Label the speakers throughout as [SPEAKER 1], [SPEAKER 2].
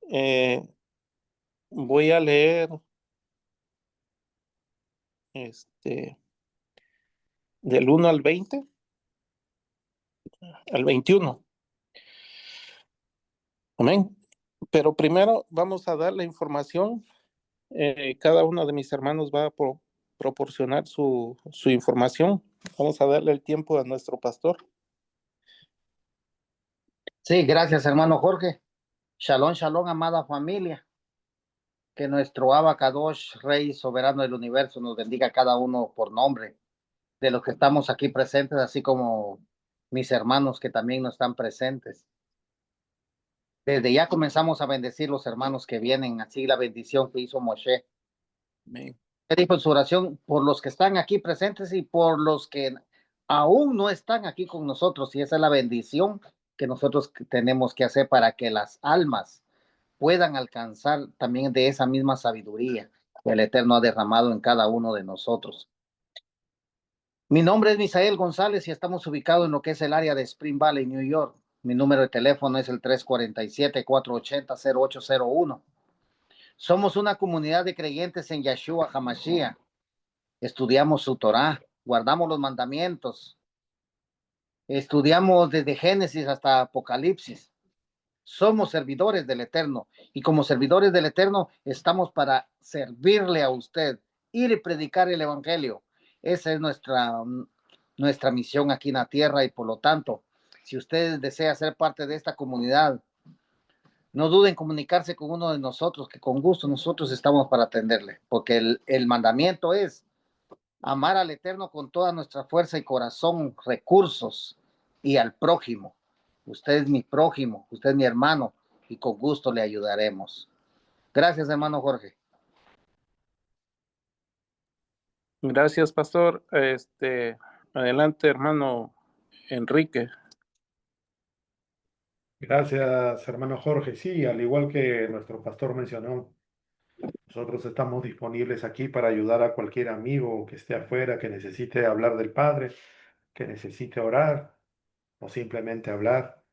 [SPEAKER 1] Eh, Voy a leer este, del 1 al 20, al 21. Amén. Pero primero vamos a dar la información. Cada uno de mis hermanos va a proporcionar su información. Vamos a darle el tiempo a nuestro pastor.
[SPEAKER 2] Sí, gracias, hermano Jorge. Shalom, shalom, amada familia. Que nuestro Abacadosh, Rey soberano del universo, nos bendiga a cada uno por nombre de los que estamos aquí presentes, así como mis hermanos que también no están presentes. Desde ya comenzamos a bendecir los hermanos que vienen, así la bendición que hizo Moshe.
[SPEAKER 1] Amén.
[SPEAKER 2] Él dijo en su oración por los que están aquí presentes y por los que aún no están aquí con nosotros, y esa es la bendición que nosotros tenemos que hacer para que las almas puedan alcanzar también de esa misma sabiduría que el Eterno ha derramado en cada uno de nosotros. Mi nombre es Misael González y estamos ubicados en lo que es el área de Spring Valley, New York. Mi número de teléfono es el 347-480-0801. Somos una comunidad de creyentes en Yeshua HaMashiach. Estudiamos su Torah, guardamos los mandamientos, estudiamos desde Génesis hasta Apocalipsis. Somos servidores del Eterno y como servidores del Eterno estamos para servirle a usted, ir y predicar el Evangelio. Esa es nuestra misión aquí en la tierra y por lo tanto, si usted desea ser parte de esta comunidad, no duden en comunicarse con uno de nosotros, que con gusto nosotros estamos para atenderle, porque el mandamiento es amar al Eterno con toda nuestra fuerza y corazón, recursos y al prójimo. Usted es mi prójimo, usted es mi hermano y con gusto le ayudaremos. Gracias, hermano Jorge.
[SPEAKER 1] Gracias, pastor. Adelante, hermano Enrique.
[SPEAKER 3] Gracias, hermano Jorge. Sí, al igual que nuestro pastor mencionó, nosotros estamos disponibles aquí para ayudar a cualquier amigo que esté afuera, que necesite hablar del Padre, que necesite orar o simplemente hablar.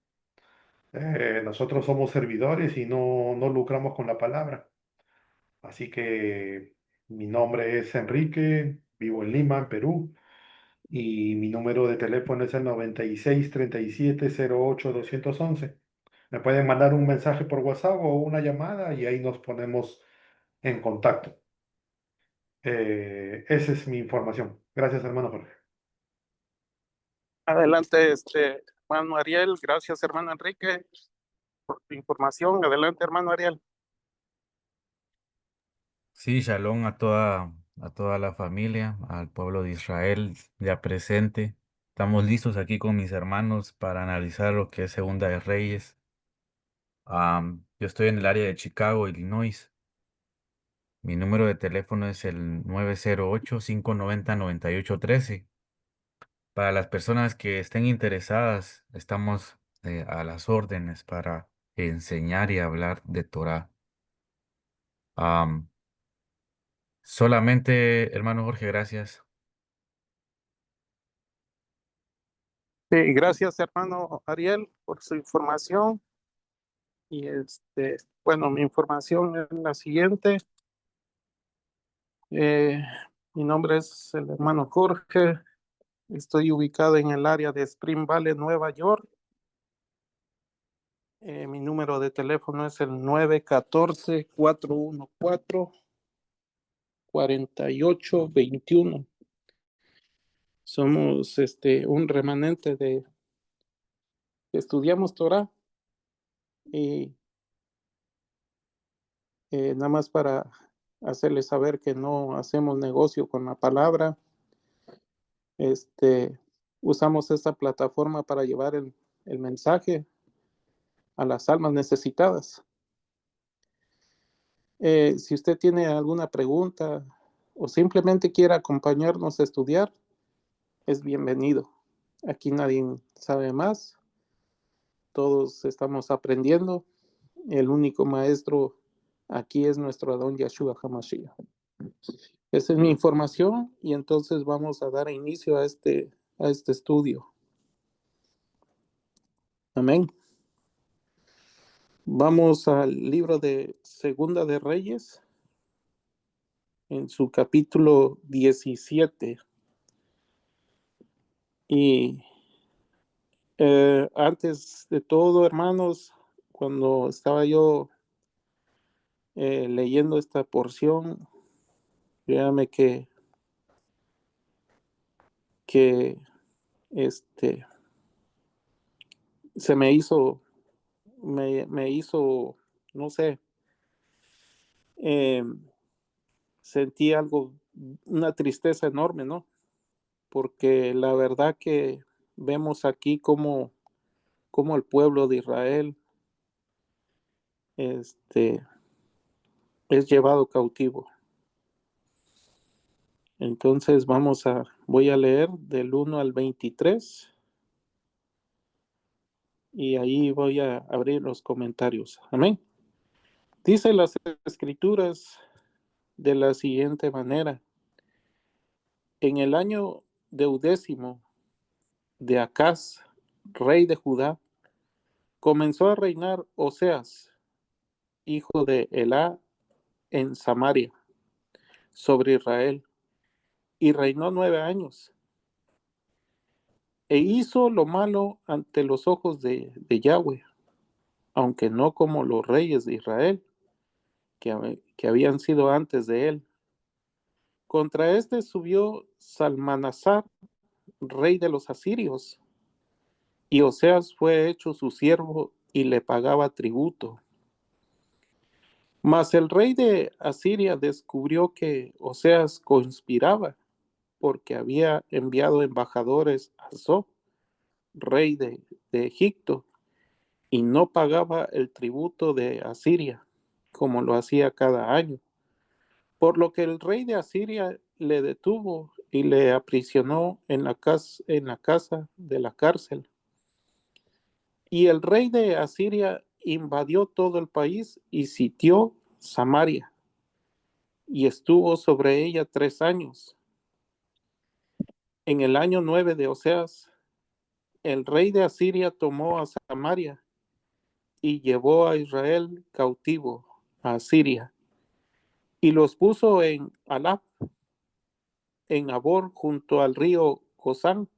[SPEAKER 3] Nosotros somos servidores y no lucramos con la palabra. Así que mi nombre es Enrique, vivo en Lima, en Perú, y mi número de teléfono es el 96 37 08 211. Me pueden mandar un mensaje por WhatsApp o una llamada y ahí nos ponemos en contacto. Esa es mi información. Gracias, hermano Jorge.
[SPEAKER 1] Adelante, hermano Ariel. Gracias, hermano Enrique, por tu información. Adelante, hermano Ariel.
[SPEAKER 4] Sí, shalom a toda la familia, al pueblo de Israel ya presente. Estamos listos aquí con mis hermanos para analizar lo que es Segunda de Reyes. Yo estoy en el área de Chicago, Illinois. Mi número de teléfono es el 908-590-9813. Para las personas que estén interesadas, estamos a las órdenes para enseñar y hablar de Torah. Am, Solamente, hermano Jorge, gracias.
[SPEAKER 1] Sí, gracias, hermano Ariel, por su información. Y bueno, mi información es la siguiente. Eh, Mi nombre es el hermano Jorge. Estoy ubicado en el área de Spring Valley, Nueva York. Mi número de teléfono es el 914-414-4821. Somos un remanente de estudiamos Torah y nada más para hacerles saber que no hacemos negocio con la palabra. Usamos esta plataforma para llevar el mensaje a las almas necesitadas. Si usted tiene alguna pregunta o simplemente quiere acompañarnos a estudiar, es bienvenido. Aquí nadie sabe más. Todos estamos aprendiendo. El único maestro aquí es nuestro Adón Yeshua HaMashiach. Esa es mi información y entonces vamos a dar inicio a este estudio. Amén. Vamos al libro de Segunda de Reyes, en su capítulo 17. Y antes de todo, hermanos, cuando estaba yo leyendo esta porción, créame que se me hizo, no sé, sentí algo, una tristeza enorme, ¿no? Porque la verdad que vemos aquí como el pueblo de Israel es llevado cautivo. Entonces voy a leer del 1 al 23 y ahí voy a abrir los comentarios. Amén. Dice las escrituras de la siguiente manera: en el año 10º de Acaz, rey de Judá, comenzó a reinar Oseas, hijo de Elá, en Samaria, sobre Israel, y reinó 9 años. E hizo lo malo ante los ojos de Yahweh, aunque no como los reyes de Israel, que habían sido antes de él. Contra este subió Salmanasar, rey de los asirios, y Oseas fue hecho su siervo y le pagaba tributo. Mas el rey de Asiria descubrió que Oseas conspiraba, porque había enviado embajadores a So, rey de Egipto, y no pagaba el tributo de Asiria, como lo hacía cada año. Por lo que el rey de Asiria le detuvo y le aprisionó en la casa de la cárcel. Y el rey de Asiria invadió todo el país y sitió Samaria, y estuvo sobre ella 3 años. En el año 9 de Oseas, el rey de Asiria tomó a Samaria y llevó a Israel cautivo a Asiria, y los puso en Alab, en Abor, junto al río Gozán,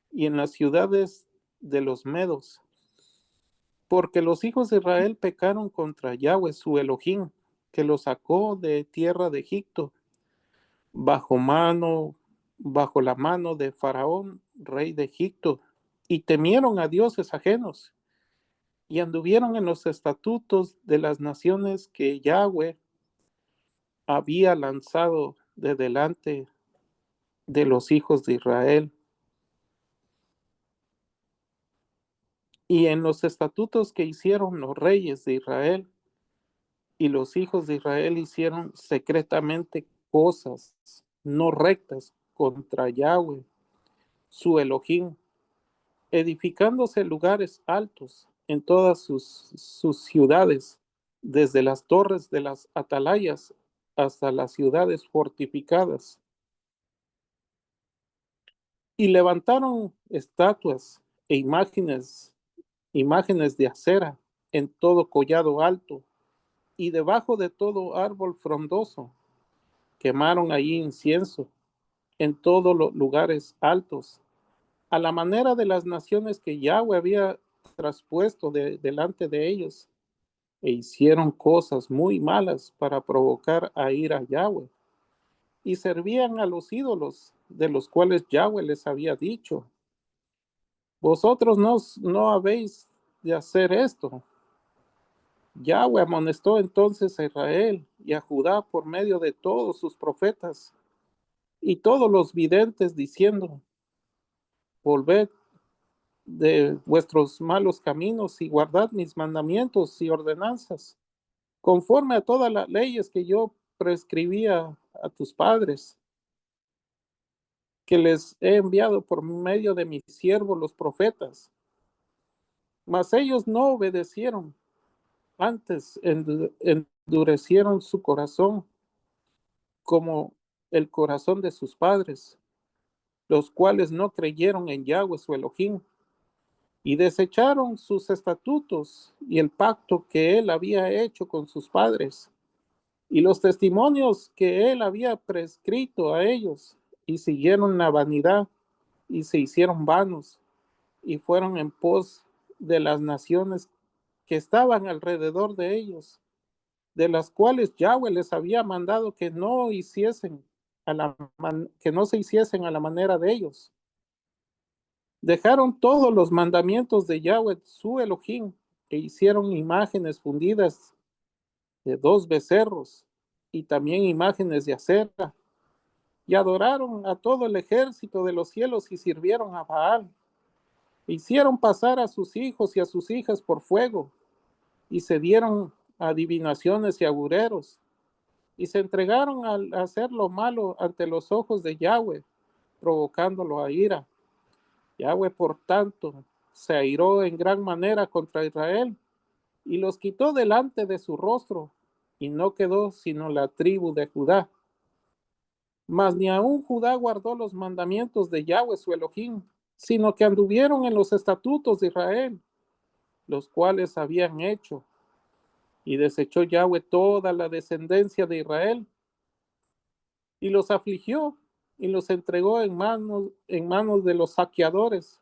[SPEAKER 1] y en las ciudades de los medos, porque los hijos de Israel pecaron contra Yahweh su Elohim, que los sacó de tierra de Egipto, bajo la mano de Faraón, rey de Egipto, y temieron a dioses ajenos, y anduvieron en los estatutos de las naciones que Yahweh había lanzado de delante de los hijos de Israel. Y en los estatutos que hicieron los reyes de Israel, y los hijos de Israel hicieron secretamente cosas no rectas contra Yahweh, su Elohim, edificándose lugares altos en todas sus ciudades, desde las torres de las atalayas hasta las ciudades fortificadas. Y levantaron estatuas e imágenes de acera en todo collado alto y debajo de todo árbol frondoso. Quemaron allí incienso en todos los lugares altos, a la manera de las naciones que Yahweh había traspuesto delante de ellos, e hicieron cosas muy malas para provocar a ira a Yahweh, y servían a los ídolos de los cuales Yahweh les había dicho: vosotros no habéis de hacer esto. Yahweh amonestó entonces a Israel y a Judá por medio de todos sus profetas y todos los videntes, diciendo: volved de vuestros malos caminos y guardad mis mandamientos y ordenanzas, conforme a todas las leyes que yo prescribía a tus padres, que les he enviado por medio de mis siervos los profetas. Mas ellos no obedecieron, antes endurecieron su corazón como el corazón de sus padres, los cuales no creyeron en Yahweh su Elohim, y desecharon sus estatutos y el pacto que él había hecho con sus padres y los testimonios que él había prescrito a ellos, y siguieron la vanidad y se hicieron vanos y fueron en pos de las naciones que estaban alrededor de ellos, de las cuales Yahweh les había mandado que no hiciesen que no se hiciesen a la manera de ellos. Dejaron todos los mandamientos de Yahweh su Elohim e hicieron imágenes fundidas de 2 becerros y también imágenes de acera, y adoraron a todo el ejército de los cielos y sirvieron a Baal. Hicieron pasar a sus hijos y a sus hijas por fuego y se dieron adivinaciones y agureros y se entregaron a hacer lo malo ante los ojos de Yahweh, provocándolo a ira. Yahweh, por tanto, se airó en gran manera contra Israel y los quitó delante de su rostro, y no quedó sino la tribu de Judá. Mas ni aun Judá guardó los mandamientos de Yahweh su Elohim, sino que anduvieron en los estatutos de Israel, los cuales habían hecho. Y desechó Yahweh toda la descendencia de Israel, y los afligió, y los entregó en manos de los saqueadores,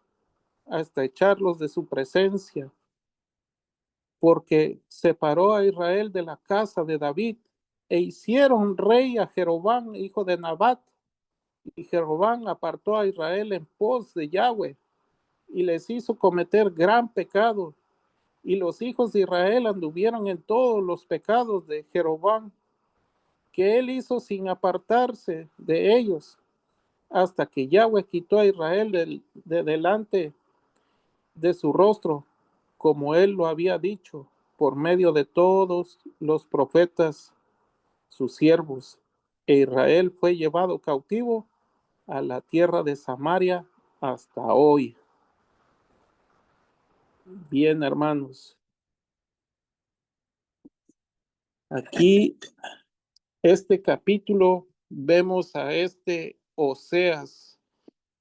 [SPEAKER 1] hasta echarlos de su presencia, porque separó a Israel de la casa de David, e hicieron rey a Jeroboam, hijo de Nabat, y Jeroboam apartó a Israel en pos de Yahweh, y les hizo cometer gran pecado, y los hijos de Israel anduvieron en todos los pecados de Jeroboam, que él hizo sin apartarse de ellos, hasta que Yahweh quitó a Israel de delante de su rostro, como él lo había dicho, por medio de todos los profetas, sus siervos. E Israel fue llevado cautivo a la tierra de Samaria hasta hoy. Bien, hermanos. Aquí, este capítulo, vemos a este Oseas,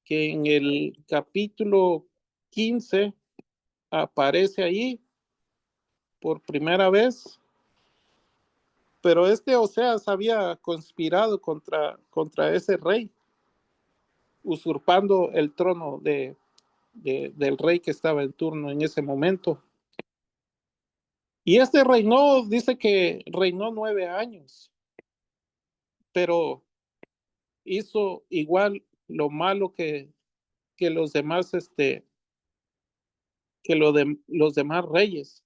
[SPEAKER 1] que en el capítulo 15 aparece allí por primera vez, pero este Oseas había conspirado contra ese rey, usurpando el trono del rey que estaba en turno en ese momento. Y este reinó, dice que reinó 9 años, pero hizo igual lo malo que los demás, los demás reyes.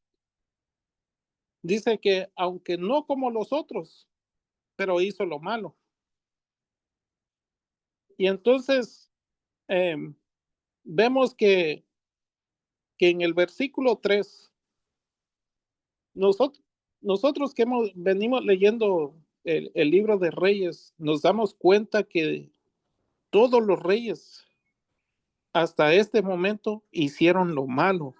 [SPEAKER 1] Dice que aunque no como los otros, pero hizo lo malo. Y entonces vemos que en el versículo 3, nosotros que venimos leyendo el libro de Reyes, nos damos cuenta que todos los reyes hasta este momento hicieron lo malo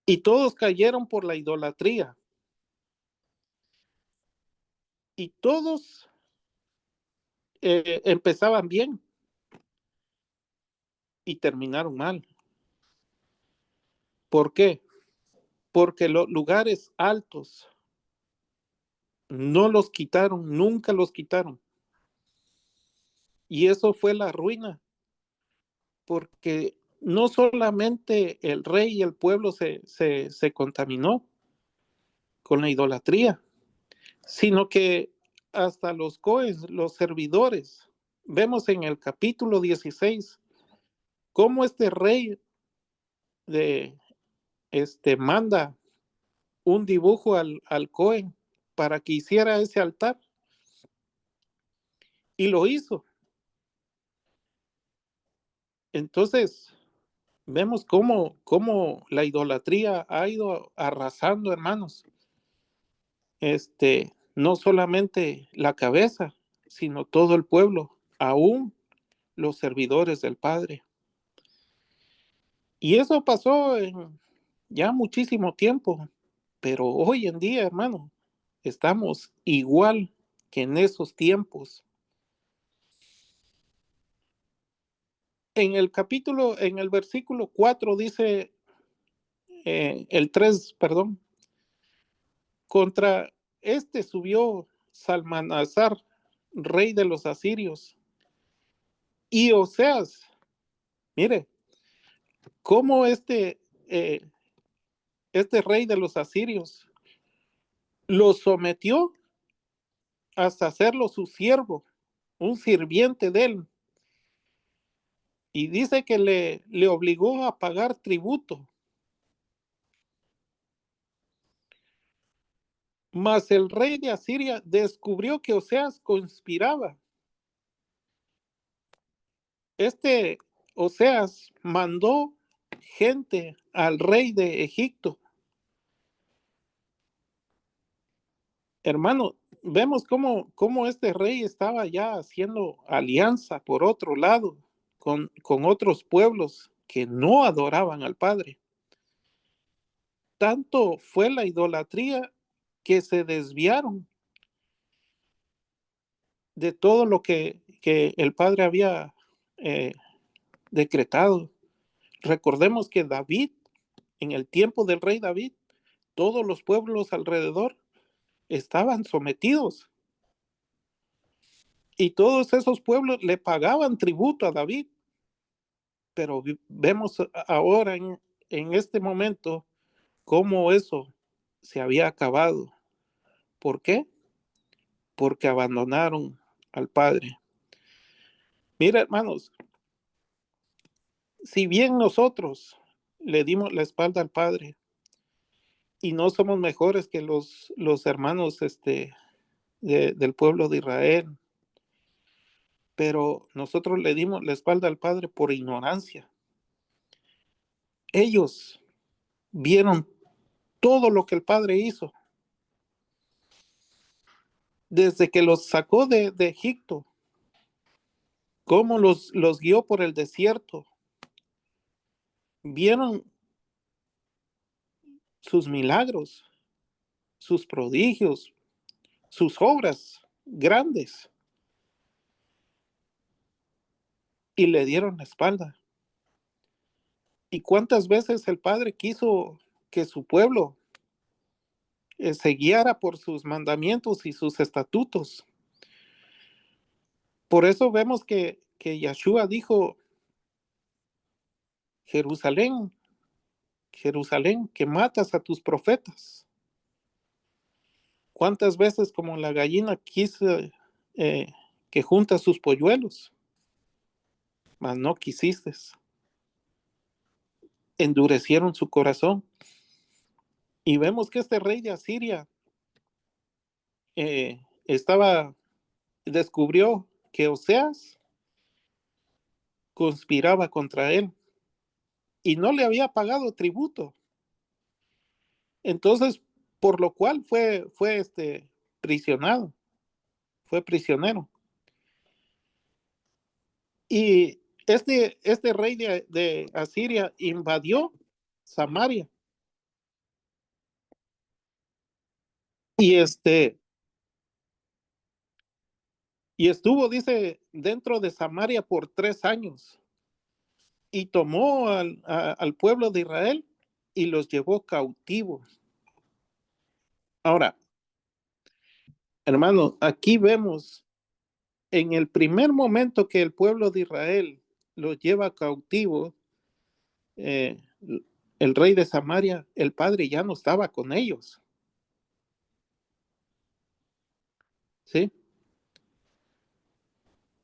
[SPEAKER 1] y todos cayeron por la idolatría y todos empezaban bien y terminaron mal. ¿Por qué? Porque los lugares altos no los quitaron, nunca los quitaron. Y eso fue la ruina, porque no solamente el rey y el pueblo se contaminó con la idolatría, sino que hasta los cohes, los servidores, vemos en el capítulo 16 cómo este rey manda un dibujo al Cohen para que hiciera ese altar, y lo hizo. Entonces vemos cómo la idolatría ha ido arrasando, hermanos, no solamente la cabeza, sino todo el pueblo, aún los servidores del Padre. Y eso pasó en ya muchísimo tiempo, pero hoy en día, hermano, estamos igual que en esos tiempos. En el versículo 4 dice, el 3, perdón, contra este subió Salmanasar, rey de los asirios, y Oseas, mire, cómo este rey de los asirios lo sometió hasta hacerlo su siervo, un sirviente de él, y dice que le obligó a pagar tributo. Mas el rey de Asiria descubrió que Oseas conspiraba. Oseas mandó gente al rey de Egipto. Hermano, vemos cómo este rey estaba ya haciendo alianza por otro lado con otros pueblos que no adoraban al Padre. Tanto fue la idolatría que se desviaron de todo lo que el Padre había decretado. Recordemos que David, en el tiempo del rey David, todos los pueblos alrededor estaban sometidos y todos esos pueblos le pagaban tributo a David. Pero vemos ahora en este momento cómo eso se había acabado. ¿Por qué? Porque abandonaron al Padre. Mira, hermanos, si bien nosotros le dimos la espalda al Padre y no somos mejores que los hermanos del pueblo de Israel, pero nosotros le dimos la espalda al Padre por ignorancia. Ellos vieron todo lo que el Padre hizo. Desde que los sacó de Egipto, cómo los guió por el desierto. Vieron sus milagros, sus prodigios, sus obras grandes. Y le dieron la espalda. ¿Y cuántas veces el Padre quiso que su pueblo se guiara por sus mandamientos y sus estatutos? Por eso vemos que Yeshua dijo, Jerusalén, Jerusalén, que matas a tus profetas. ¿Cuántas veces como la gallina quiso que junta sus polluelos? Mas no quisiste. Endurecieron su corazón. Y vemos que este rey de Asiria descubrió que Oseas conspiraba contra él y no le había pagado tributo. Entonces, por lo cual fue prisionado, fue prisionero. Y este rey de Asiria invadió Samaria. Y y estuvo, dice, dentro de Samaria por 3 años. Y tomó al pueblo de Israel y los llevó cautivos. Ahora, hermano, aquí vemos en el primer momento que el pueblo de Israel los lleva cautivos, el rey de Samaria, el padre ya no estaba con ellos. ¿Sí?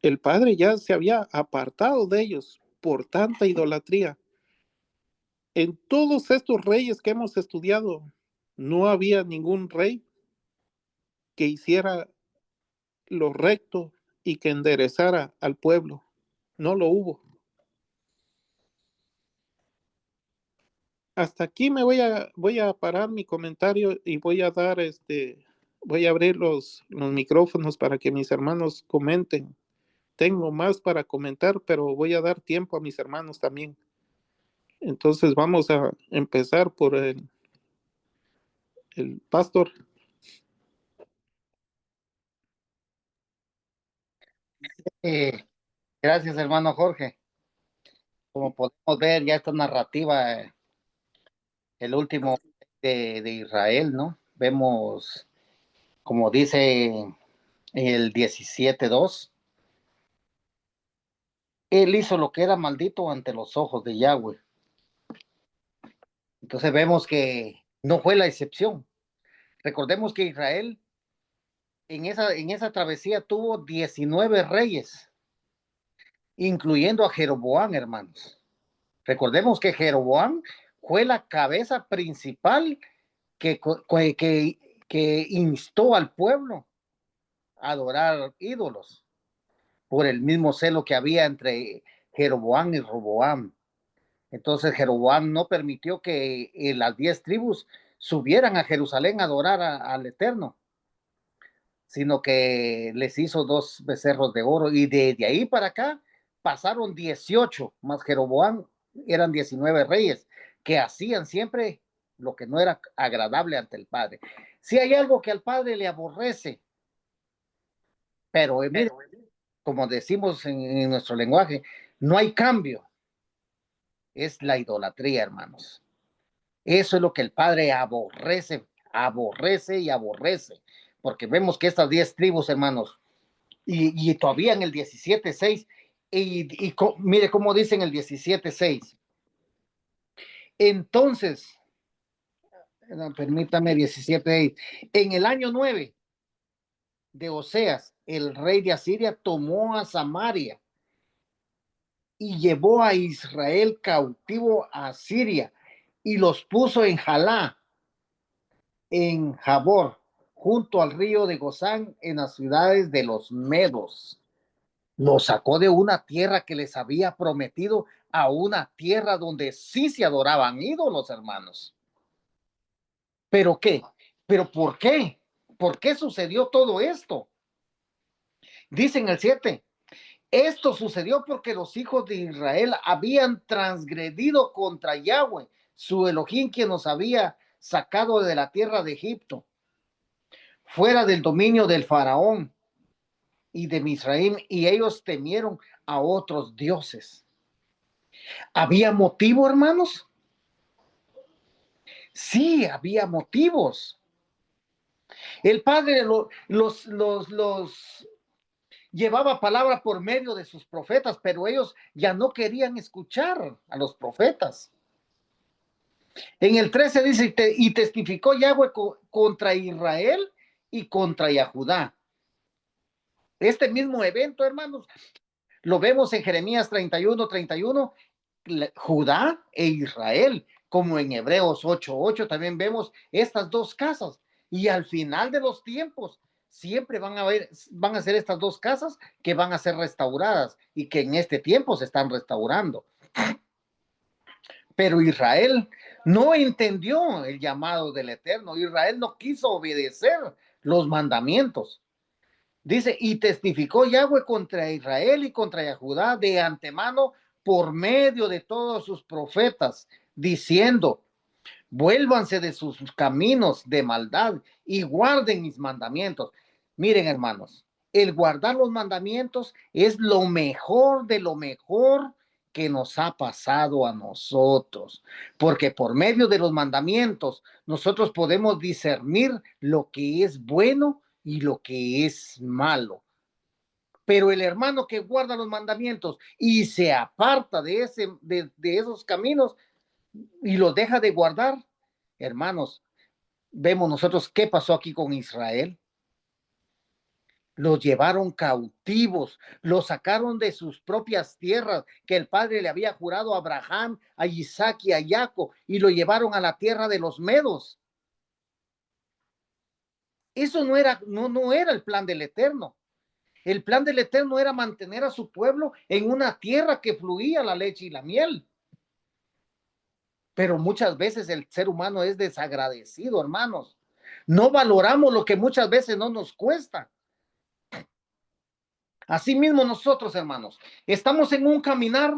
[SPEAKER 1] El padre ya se había apartado de ellos por tanta idolatría. En todos estos reyes que hemos estudiado, no había ningún rey que hiciera lo recto y que enderezara al pueblo. No lo hubo. Hasta aquí me voy a parar mi comentario y voy a dar voy a abrir los micrófonos para que mis hermanos comenten. Tengo más para comentar, pero voy a dar tiempo a mis hermanos también. Entonces vamos a empezar por el pastor.
[SPEAKER 2] Gracias, hermano Jorge. Como podemos ver, ya esta narrativa, el último de Israel, ¿no? Vemos, como dice en el 17:2, él hizo lo que era maldito ante los ojos de Yahweh. Entonces vemos que no fue la excepción. Recordemos que Israel en esa travesía tuvo 19 reyes, incluyendo a Jeroboam, hermanos. Recordemos que Jeroboam fue la cabeza principal que, que instó al pueblo a adorar ídolos por el mismo celo que había entre Jeroboam y Roboam. Entonces Jeroboam no permitió que las 10 tribus subieran a Jerusalén a adorar al Eterno, sino que les hizo 2 becerros de oro, y de ahí para acá pasaron 18, más Jeroboam eran 19 reyes, que hacían siempre lo que no era agradable ante el Padre. Si hay algo que al Padre le aborrece, pero mire, como decimos en nuestro lenguaje, no hay cambio, es la idolatría, hermanos. Eso es lo que el Padre aborrece, aborrece y aborrece, porque vemos que estas 10 tribus, hermanos, y todavía en el 17:6, mire cómo dice en el 17:6. Entonces, permítame, 17:6, en el año 9 de Oseas, el rey de Asiria tomó a Samaria y llevó a Israel cautivo a Siria y los puso en Jalá, en Jabor, junto al río de Gozán, en las ciudades de los medos. Los sacó de una tierra que les había prometido a una tierra donde sí se adoraban ídolos, hermanos. ¿Pero qué? ¿Pero por qué? ¿Por qué sucedió todo esto? Dice en el 7, esto sucedió porque los hijos de Israel habían transgredido contra Yahweh, su Elohim, quien nos había sacado de la tierra de Egipto, fuera del dominio del faraón y de Misraim, y ellos temieron a otros dioses. ¿Había motivo, hermanos? Sí, había motivos. El Padre los llevaba palabra por medio de sus profetas, pero ellos ya no querían escuchar a los profetas. En el 13 dice, y testificó Yahweh contra Israel y contra Yahudá. Este mismo evento, hermanos, lo vemos en Jeremías 31:31, Judá e Israel, como en Hebreos 8:8 también vemos estas 2 casas. Y al final de los tiempos, siempre van a ser estas 2 casas que van a ser restauradas y que en este tiempo se están restaurando. Pero Israel no entendió el llamado del Eterno. Israel no quiso obedecer los mandamientos. Dice, y testificó Yahweh contra Israel y contra Judá de antemano por medio de todos sus profetas, diciendo, vuélvanse de sus caminos de maldad y guarden mis mandamientos. Miren, hermanos, el guardar los mandamientos es lo mejor de lo mejor que nos ha pasado a nosotros, porque por medio de los mandamientos nosotros podemos discernir lo que es bueno y lo que es malo. Pero el hermano que guarda los mandamientos y se aparta de esos caminos y los deja de guardar, hermanos, vemos nosotros qué pasó aquí con Israel. Los llevaron cautivos, los sacaron de sus propias tierras que el Padre le había jurado a Abraham, a Isaac y a Jacob, y lo llevaron a la tierra de los medos. Eso no era el plan del Eterno. El plan del Eterno era mantener a su pueblo en una tierra que fluía la leche y la miel. Pero muchas veces el ser humano es desagradecido, hermanos. No valoramos lo que muchas veces no nos cuesta. Asimismo nosotros, hermanos, estamos en un caminar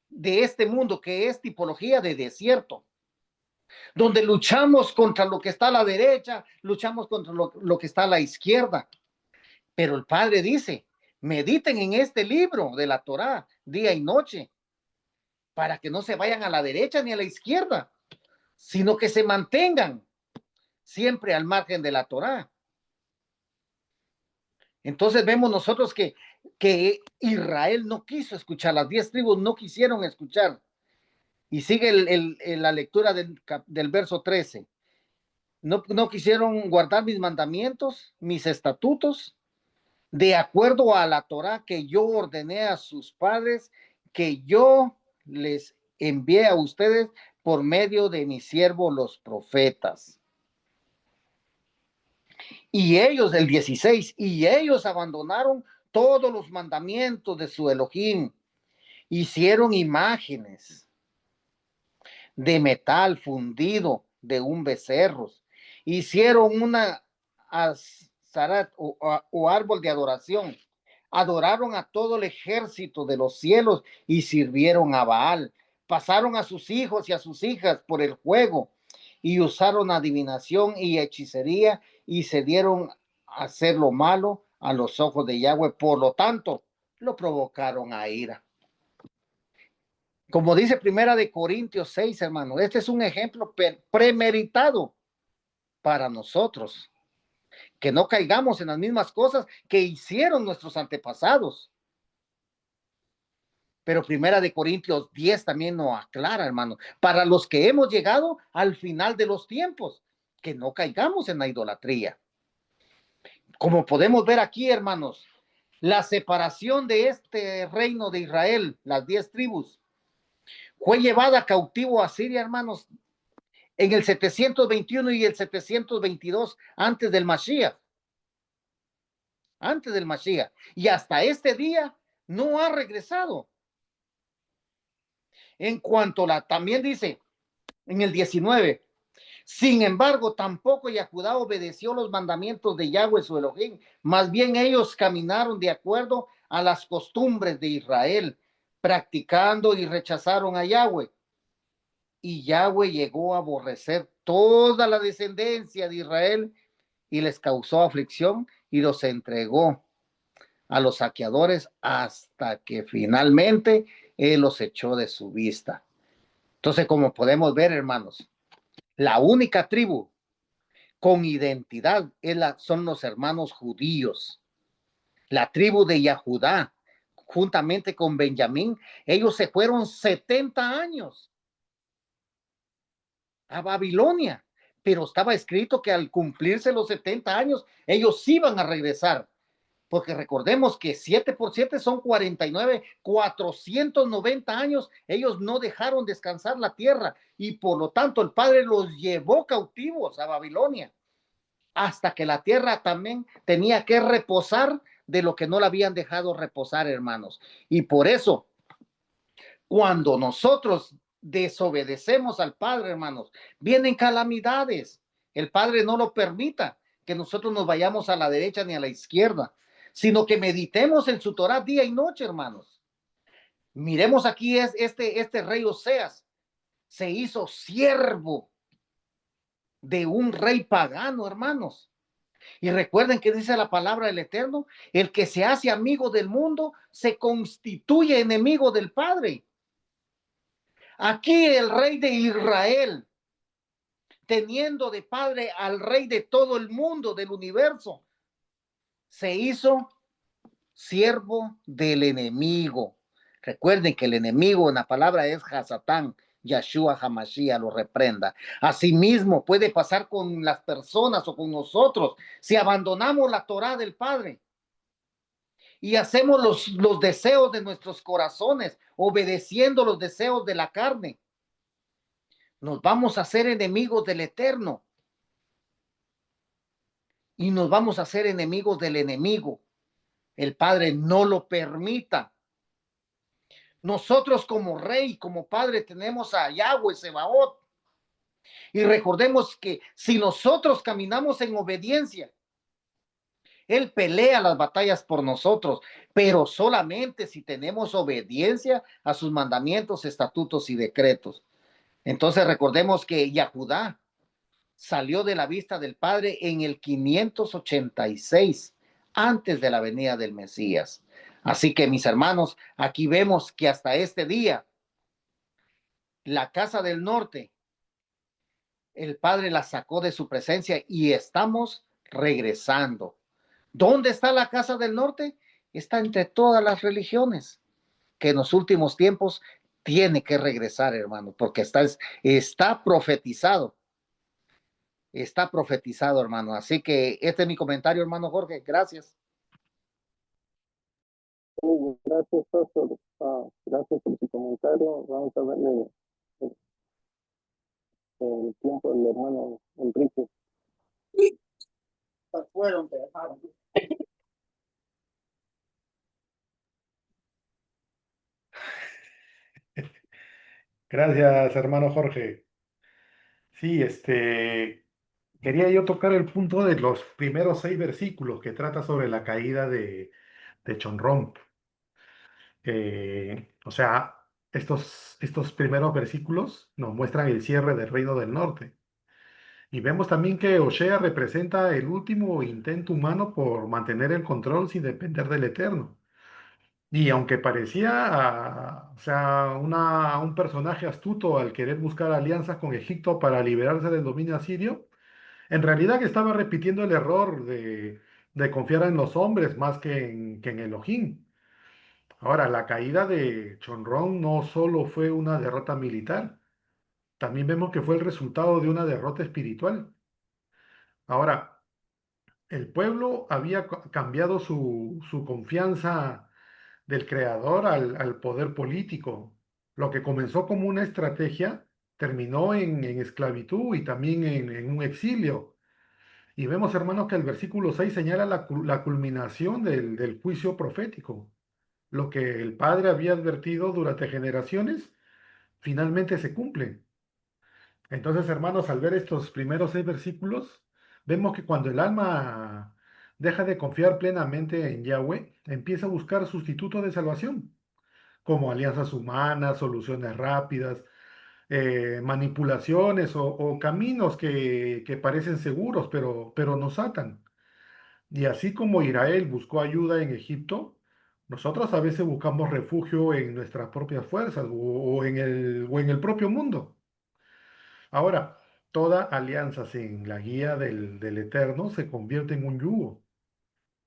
[SPEAKER 2] de este mundo que es tipología de desierto, donde luchamos contra lo que está a la derecha, luchamos contra lo que está a la izquierda. Pero el Padre dice, mediten en este libro de la Torá día y noche, para que no se vayan a la derecha ni a la izquierda, sino que se mantengan siempre al margen de la Torá. Entonces vemos nosotros que Israel no quiso escuchar, las 10 tribus no quisieron escuchar. Y sigue la lectura del verso 13. No quisieron guardar mis mandamientos, mis estatutos, de acuerdo a la Torá que yo ordené a sus padres, que yo les envié a ustedes por medio de mis siervos los profetas. Y ellos, el 16, y ellos abandonaron todos los mandamientos de su Elohim, hicieron imágenes de metal fundido de un becerro, hicieron una azarat o árbol de adoración, adoraron a todo el ejército de los cielos y sirvieron a Baal, pasaron a sus hijos y a sus hijas por el juego y usaron adivinación y hechicería y se dieron a hacer lo malo a los ojos de Yahweh, por lo tanto lo provocaron a ira. Como dice Primera de Corintios 6, hermano, este es un ejemplo premeditado para nosotros, que no caigamos en las mismas cosas que hicieron nuestros antepasados. Pero Primera de Corintios 10 también nos aclara, hermano, para los que hemos llegado al final de los tiempos, que no caigamos en la idolatría. Como podemos ver aquí, hermanos, la separación de este reino de Israel, las 10 tribus, fue llevada cautivo a Siria, hermanos, en el 721 y el 722 antes del Mashiach. Antes del Mashiach. Y hasta este día no ha regresado. En cuanto también dice en el 19, sin embargo, tampoco Yahudá obedeció los mandamientos de Yahweh su Elohim, más bien ellos caminaron de acuerdo a las costumbres de Israel, practicando y rechazaron a Yahweh. Y Yahweh llegó a aborrecer toda la descendencia de Israel y les causó aflicción y los entregó a los saqueadores hasta que finalmente Él los echó de su vista. Entonces, como podemos ver, hermanos, la única tribu con identidad son los hermanos judíos. La tribu de Yahudá, juntamente con Benjamín, ellos se fueron 70 años a Babilonia, pero estaba escrito que al cumplirse los 70 años, ellos iban a regresar, porque recordemos que 7 por 7 son 49, 490 años, ellos no dejaron descansar la tierra, y por lo tanto el Padre los llevó cautivos a Babilonia, hasta que la tierra también tenía que reposar de lo que no la habían dejado reposar, hermanos. Y por eso, cuando nosotros desobedecemos al Padre, hermanos, vienen calamidades. El Padre no lo permita que nosotros nos vayamos a la derecha ni a la izquierda, sino que meditemos en su Torá día y noche, hermanos. Miremos aquí este rey Oseas se hizo siervo de un rey pagano, hermanos. Y recuerden que dice la palabra del Eterno, el que se hace amigo del mundo se constituye enemigo del Padre. Aquí el rey de Israel, teniendo de padre al rey de todo el mundo, del universo, se hizo siervo del enemigo. Recuerden que el enemigo en la palabra es Hasatán, Yahshua Hamashiach lo reprenda. Asimismo puede pasar con las personas o con nosotros si abandonamos la Torá del Padre y hacemos los deseos de nuestros corazones, obedeciendo los deseos de la carne. Nos vamos a hacer enemigos del Eterno y nos vamos a hacer enemigos del enemigo. El Padre no lo permita. Nosotros como rey, como padre, tenemos a Yahweh Sebaot. Y recordemos que si nosotros caminamos en obediencia, Él pelea las batallas por nosotros, pero solamente si tenemos obediencia a sus mandamientos, estatutos y decretos. Entonces recordemos que Yahudá salió de la vista del Padre en el 586, antes de la venida del Mesías. Así que, mis hermanos, aquí vemos que hasta este día, la Casa del Norte, el Padre la sacó de su presencia y estamos regresando. ¿Dónde está la Casa del Norte? Está entre todas las religiones, que en los últimos tiempos tiene que regresar, hermano, porque está profetizado, hermano. Así que este es mi comentario, hermano Jorge. Gracias.
[SPEAKER 1] Gracias, Pastor. Gracias por su comentario. Vamos a darle el tiempo al hermano Enrique.
[SPEAKER 2] Fueron,
[SPEAKER 3] Gracias, hermano Jorge. Sí, quería yo tocar el punto de los primeros 6 versículos que trata sobre la caída de Chonrón. O sea, estos primeros versículos nos muestran el cierre del Reino del Norte. Y vemos también que Osea representa el último intento humano por mantener el control sin depender del Eterno. Y aunque parecía, o sea, un personaje astuto al querer buscar alianzas con Egipto para liberarse del dominio asirio, en realidad que estaba repitiendo el error de confiar en los hombres más que en Elohim. Ahora, la caída de Chonrón no solo fue una derrota militar, también vemos que fue el resultado de una derrota espiritual. Ahora, el pueblo había cambiado su confianza del creador al poder político. Lo que comenzó como una estrategia terminó en esclavitud y también en un exilio. Y vemos, hermanos, que el versículo 6 señala la culminación del juicio profético. Lo que el Padre había advertido durante generaciones, finalmente se cumple. Entonces, hermanos, al ver estos primeros 6 versículos, vemos que cuando el alma deja de confiar plenamente en Yahweh, empieza a buscar sustitutos de salvación, como alianzas humanas, soluciones rápidas, manipulaciones o caminos que parecen seguros, pero nos atan. Y así como Israel buscó ayuda en Egipto, nosotros a veces buscamos refugio en nuestras propias fuerzas o en el propio mundo. Ahora, toda alianza sin la guía del Eterno se convierte en un yugo.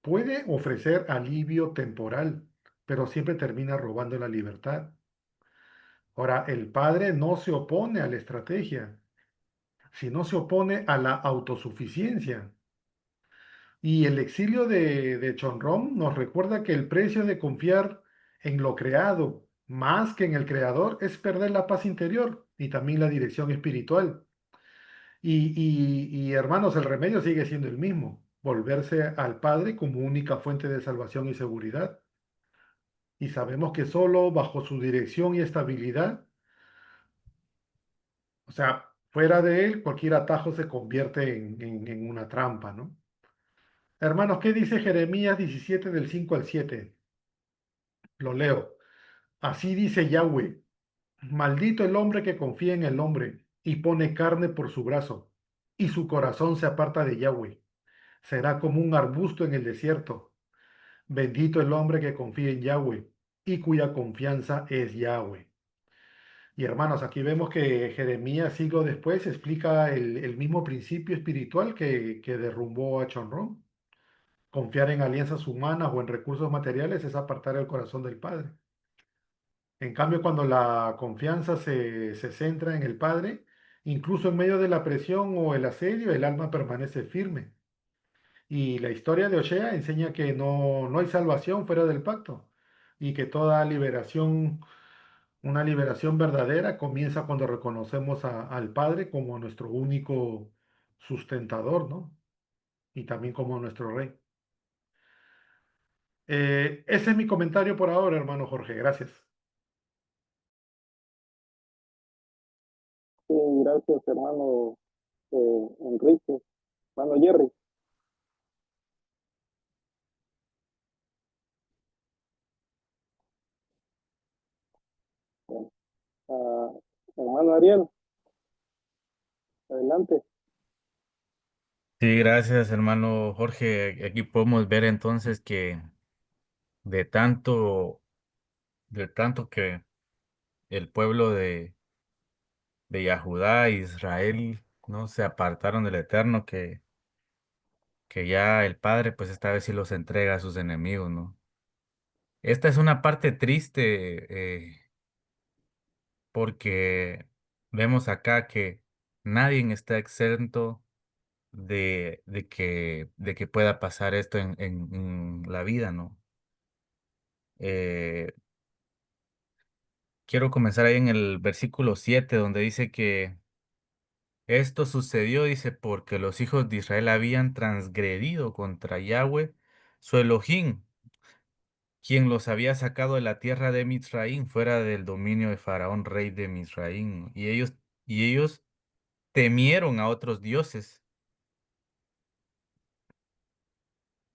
[SPEAKER 3] Puede ofrecer alivio temporal, pero siempre termina robando la libertad. Ahora, el Padre no se opone a la estrategia, sino se opone a la autosuficiencia. Y el exilio de Chonrón nos recuerda que el precio de confiar en lo creado más que en el creador es perder la paz interior y también la dirección espiritual. Y, hermanos, el remedio sigue siendo el mismo, volverse al Padre como única fuente de salvación y seguridad. Y sabemos que solo bajo su dirección y estabilidad, o sea, fuera de él, cualquier atajo se convierte en una trampa, ¿no? Hermanos, ¿qué dice Jeremías 17 del 5 al 7? Lo leo. Así dice Yahweh, maldito el hombre que confía en el hombre y pone carne por su brazo, y su corazón se aparta de Yahweh. Será como un arbusto en el desierto. Bendito el hombre que confía en Yahweh y cuya confianza es Yahweh. Y hermanos, aquí vemos que Jeremías, siglo después, explica el mismo principio espiritual que derrumbó a Chonrón. Confiar en alianzas humanas o en recursos materiales es apartar el corazón del Padre. En cambio, cuando la confianza se centra en el Padre, incluso en medio de la presión o el asedio, el alma permanece firme. Y la historia de Osea enseña que no hay salvación fuera del pacto y que toda liberación, una liberación verdadera, comienza cuando reconocemos al Padre como nuestro único sustentador, ¿no? Y también como nuestro Rey. Ese es mi comentario por ahora, hermano Jorge. Gracias.
[SPEAKER 1] Sí, gracias, hermano Enrique. Hermano Jerry. Bueno, hermano Ariel, adelante.
[SPEAKER 4] Sí, gracias, hermano Jorge. Aquí podemos ver entonces que de tanto, de tanto que el pueblo de Yahudá, Israel, ¿no? Se apartaron del Eterno, que ya el Padre, pues esta vez sí los entrega a sus enemigos, ¿no? Esta es una parte triste, porque vemos acá que nadie está exento de que pueda pasar esto en la vida, ¿no? Eh, Quiero comenzar ahí en el versículo 7 donde dice que esto sucedió, dice, porque los hijos de Israel habían transgredido contra Yahweh, su Elohim, quien los había sacado de la tierra de Mizraim, fuera del dominio de Faraón, rey de Mizraim. Y ellos temieron a otros dioses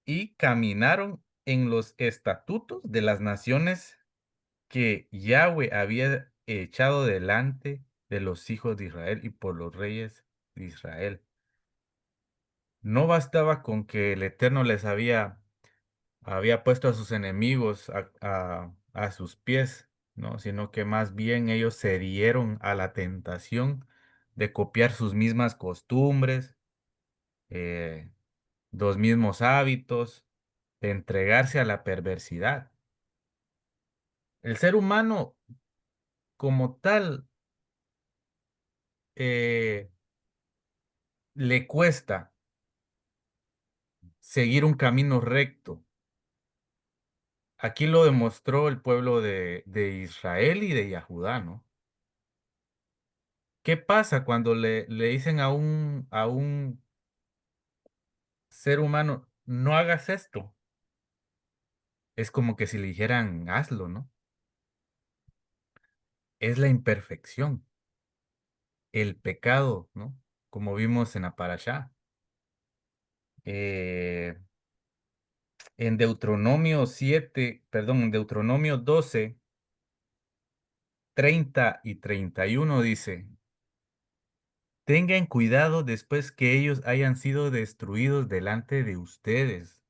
[SPEAKER 4] y caminaron en los estatutos de las naciones que Yahweh había echado delante de los hijos de Israel y por los reyes de Israel. No bastaba con que el Eterno les había puesto a sus enemigos a sus pies, ¿no? Sino que más bien ellos se dieron a la tentación de copiar sus mismas costumbres, eh, los mismos hábitos, de entregarse a la perversidad. El ser humano como tal eh, le cuesta seguir un camino recto. Aquí lo demostró el pueblo de Israel y de Yahudá, ¿no? ¿Qué pasa cuando le dicen a un ser humano, no hagas esto? Es como que si le dijeran, hazlo, ¿no? Es la imperfección, el pecado, ¿no? Como vimos en la parashá. Eh, en Deuteronomio 7, perdón, en Deuteronomio 12, 30 y 31 dice, tengan cuidado después que ellos hayan sido destruidos delante de ustedes.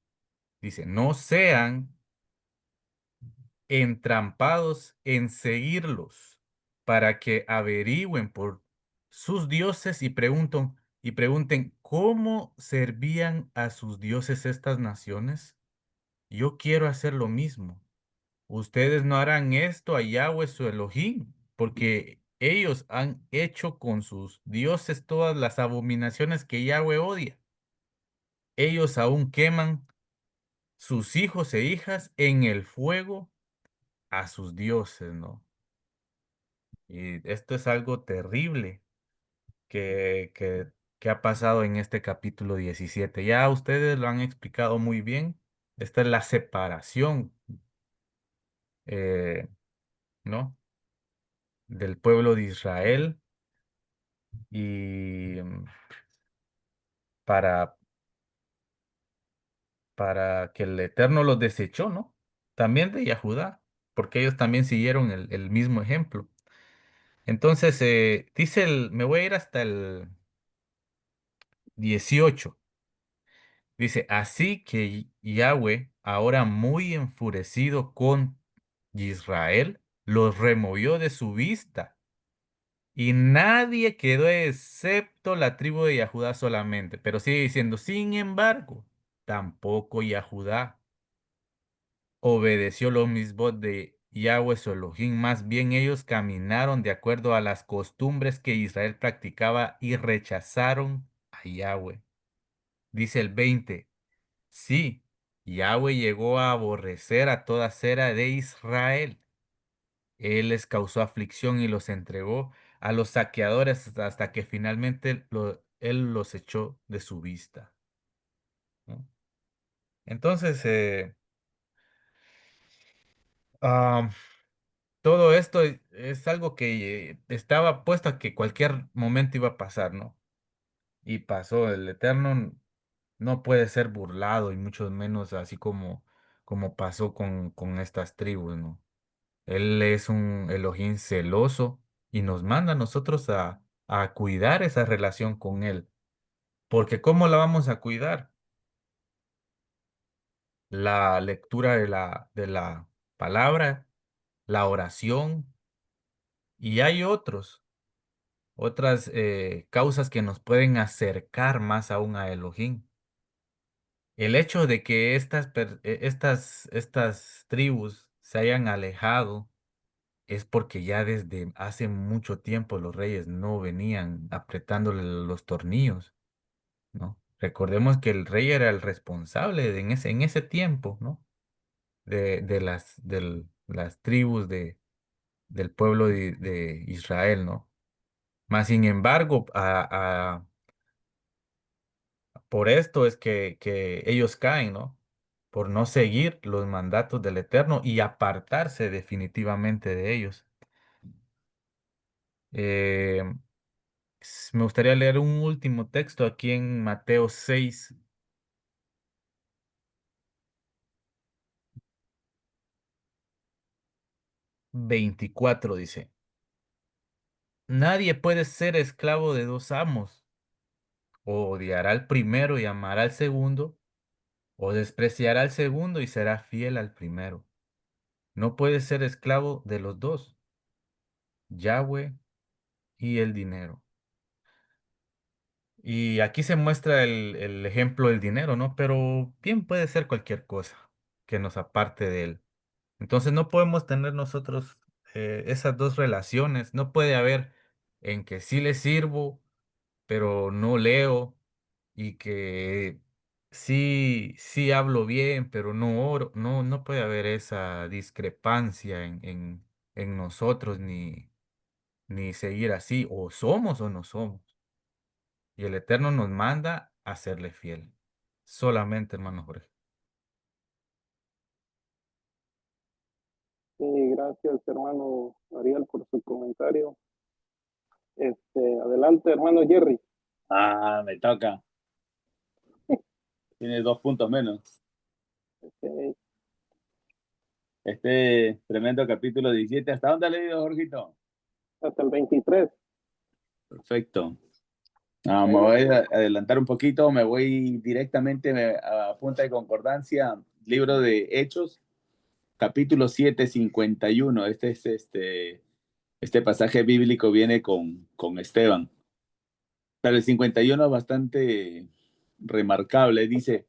[SPEAKER 4] Dice, no sean entrampados en seguirlos para que averigüen por sus dioses y pregunten cómo servían a sus dioses estas naciones. Yo quiero hacer lo mismo. Ustedes no harán esto a Yahweh su Elohim, porque ellos han hecho con sus dioses todas las abominaciones que Yahweh odia. Ellos aún queman sus hijos e hijas en el fuego a sus dioses, ¿no? Y esto es algo terrible que ha pasado en este capítulo 17. Ya ustedes lo han explicado muy bien. Esta es la separación, eh, ¿no? Del pueblo de Israel y para, para que el Eterno los desechó, ¿no? También de Yahudá, porque ellos también siguieron el mismo ejemplo. Entonces, dice me voy a ir hasta el 18. Dice, así que Yahweh, ahora muy enfurecido con Israel, los removió de su vista. Y nadie quedó excepto la tribu de Yahudá solamente. Pero sigue diciendo, sin embargo, tampoco Yahudá obedeció los misbot de Yahweh su Elohim. Más bien ellos caminaron de acuerdo a las costumbres que Israel practicaba y rechazaron a Yahweh. Dice el 20. Sí, Yahweh llegó a aborrecer a toda cera de Israel. Él les causó aflicción y los entregó a los saqueadores hasta que finalmente él los echó de su vista, ¿no? Entonces, ah, todo esto es algo que estaba puesto a que cualquier momento iba a pasar, ¿no? Y pasó. El Eterno no puede ser burlado y mucho menos así como pasó con estas tribus, ¿no? Él es un Elohim celoso y nos manda a nosotros a cuidar esa relación con Él. Porque ¿cómo la vamos a cuidar? la lectura de la palabra, la oración, y hay otras causas que nos pueden acercar más aún a Elohim. El hecho de que estas tribus se hayan alejado es porque ya desde hace mucho tiempo los reyes no venían apretándole los tornillos, ¿no? Recordemos que el rey era el responsable en ese tiempo, ¿no? Las tribus del pueblo de Israel, ¿no? Mas, sin embargo, por esto es que ellos caen, ¿no? Por no seguir los mandatos del Eterno y apartarse definitivamente de ellos. Eh, Me gustaría leer un último texto aquí en Mateo 6:24 dice, nadie puede ser esclavo de dos amos, o odiará al primero y amará al segundo, o despreciará al segundo y será fiel al primero. No puede ser esclavo de los dos, Yahweh y el dinero. Y aquí se muestra el ejemplo del dinero, ¿no? Pero bien puede ser cualquier cosa que nos aparte de él. Entonces no podemos tener nosotros esas dos relaciones. No puede haber en que sí le sirvo, pero no leo, y que sí hablo bien, pero no oro. No, no puede haber esa discrepancia en nosotros, ni seguir así. O somos o no somos. Y el Eterno nos manda a serle fiel. Solamente, hermano Jorge.
[SPEAKER 1] Sí, gracias, hermano Ariel, por su comentario. Adelante, hermano Jerry.
[SPEAKER 5] Ah, me toca. Tiene 2 puntos menos.
[SPEAKER 1] Ok,
[SPEAKER 5] Este tremendo capítulo 17. ¿Hasta dónde ha leído, Jorgito?
[SPEAKER 1] hasta el 23.
[SPEAKER 5] Perfecto. Me voy a adelantar un poquito. Me voy directamente a punta de concordancia. Libro de Hechos, capítulo 7, 51. Este pasaje bíblico viene con Esteban. Pero el 51 es bastante remarcable. Dice,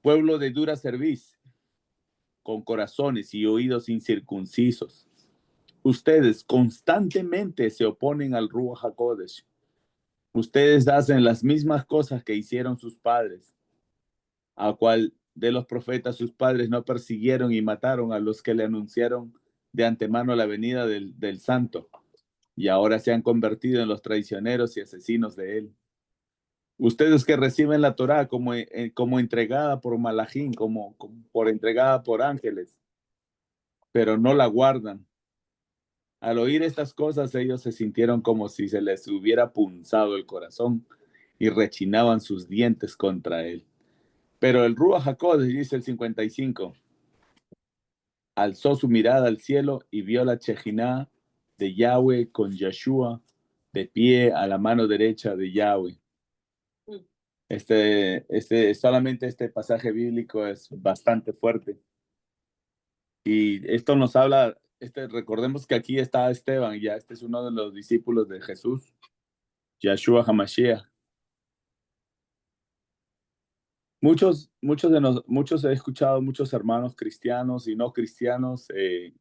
[SPEAKER 5] pueblo de dura cerviz, con corazones y oídos incircuncisos. Ustedes constantemente se oponen al Ruach HaKodesh. Ustedes hacen las mismas cosas que hicieron sus padres, a cual de los profetas sus padres no persiguieron y mataron a los que le anunciaron de antemano la venida del Santo, y ahora se han convertido en los traicioneros y asesinos de él. Ustedes que reciben la Torá como entregada por Malachim, como por entregada por ángeles, pero no la guardan. Al oír estas cosas, ellos se sintieron como si se les hubiera punzado el corazón y rechinaban sus dientes contra él. Pero el Ruach HaKodesh, dice el 55, alzó su mirada al cielo y vio la Shejiná de Yahweh con Yeshua de pie a la mano derecha de Yahweh. Solamente este pasaje bíblico es bastante fuerte. Y esto nos habla, recordemos que aquí está Esteban, ya este es uno de los discípulos de Jesús, Yeshua HaMashiach. Muchos he escuchado, muchos hermanos cristianos y no cristianos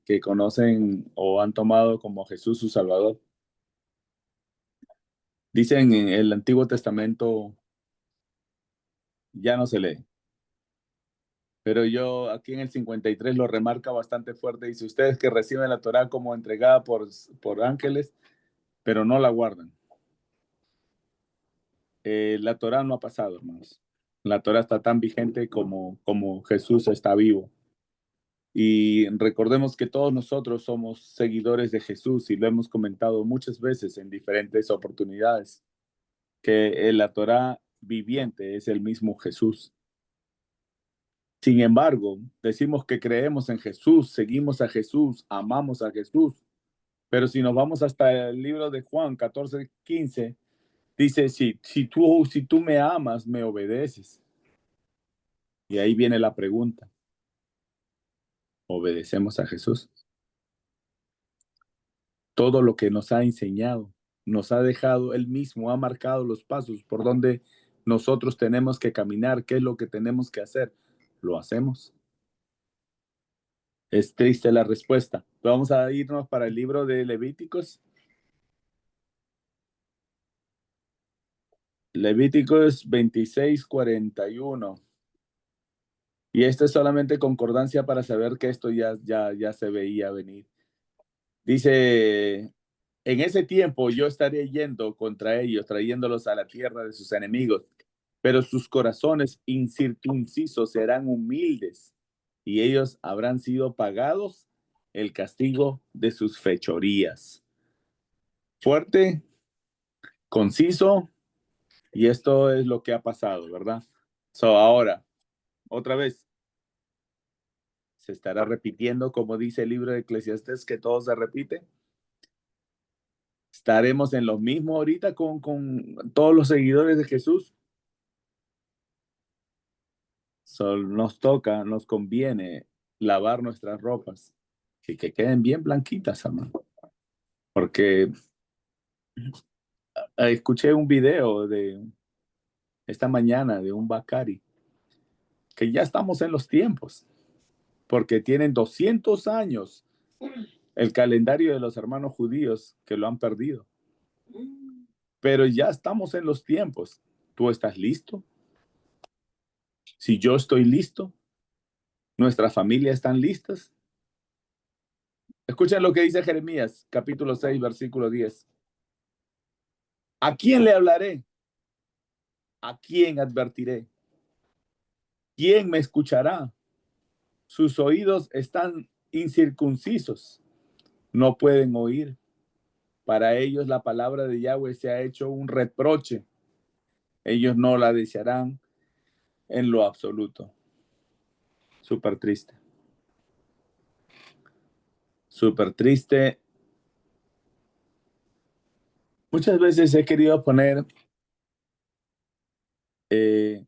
[SPEAKER 5] que conocen o han tomado como Jesús su Salvador. Dicen en el Antiguo Testamento ya no se lee, pero yo aquí en el 53 lo remarca bastante fuerte. Dice, ustedes que reciben la Torá como entregada por ángeles, pero no la guardan. La Torá no ha pasado, hermanos. La Torá está tan vigente como Jesús está vivo. Y recordemos que todos nosotros somos seguidores de Jesús y lo hemos comentado muchas veces en diferentes oportunidades, que la Torá viviente es el mismo Jesús. Sin embargo, decimos que creemos en Jesús, seguimos a Jesús, amamos a Jesús, pero si nos vamos hasta el libro de Juan 14:15, dice, si tú me amas, me obedeces. Y ahí viene la pregunta, obedecemos a Jesús. Todo lo que nos ha enseñado, nos ha dejado Él mismo, ha marcado los pasos por donde nosotros tenemos que caminar, qué es lo que tenemos que hacer. ¿Lo hacemos? Es triste la respuesta. Vamos a irnos para el libro de Levíticos. Levíticos 26:41. Y esto es solamente concordancia para saber que esto ya se veía venir. Dice, en ese tiempo yo estaré yendo contra ellos, trayéndolos a la tierra de sus enemigos, pero sus corazones incircuncisos serán humildes y ellos habrán sido pagados el castigo de sus fechorías. Fuerte, conciso, y esto es lo que ha pasado, ¿verdad? Ahora, otra vez, se estará repitiendo, como dice el libro de Eclesiastés, que todo se repite. Estaremos en lo mismo ahorita con todos los seguidores de Jesús. Nos toca, nos conviene lavar nuestras ropas y que queden bien blanquitas, hermano. Porque escuché un video de esta mañana de un Bacari, que ya estamos en los tiempos, porque tienen 200 años el calendario de los hermanos judíos que lo han perdido. Pero ya estamos en los tiempos. ¿Tú estás listo? Si yo estoy listo, ¿nuestras familias están listas? Escuchen lo que dice Jeremías, capítulo 6, versículo 10. ¿A quién le hablaré? ¿A quién advertiré? ¿Quién me escuchará? Sus oídos están incircuncisos, no pueden oír. Para ellos la palabra de Yahweh se ha hecho un reproche. Ellos no la desearán en lo absoluto. Súper triste. Súper triste. Muchas veces he querido poner el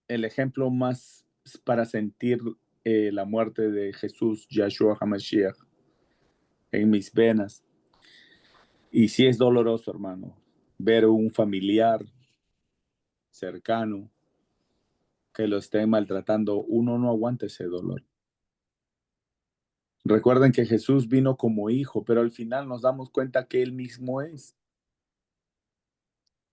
[SPEAKER 5] ejemplo más para sentir la muerte de Jesús, Yahshua HaMashiach, en mis venas. Y sí es doloroso, hermano, ver un familiar cercano que lo esté maltratando. Uno no aguanta ese dolor. Recuerden que Jesús vino como hijo, pero al final nos damos cuenta que Él mismo es.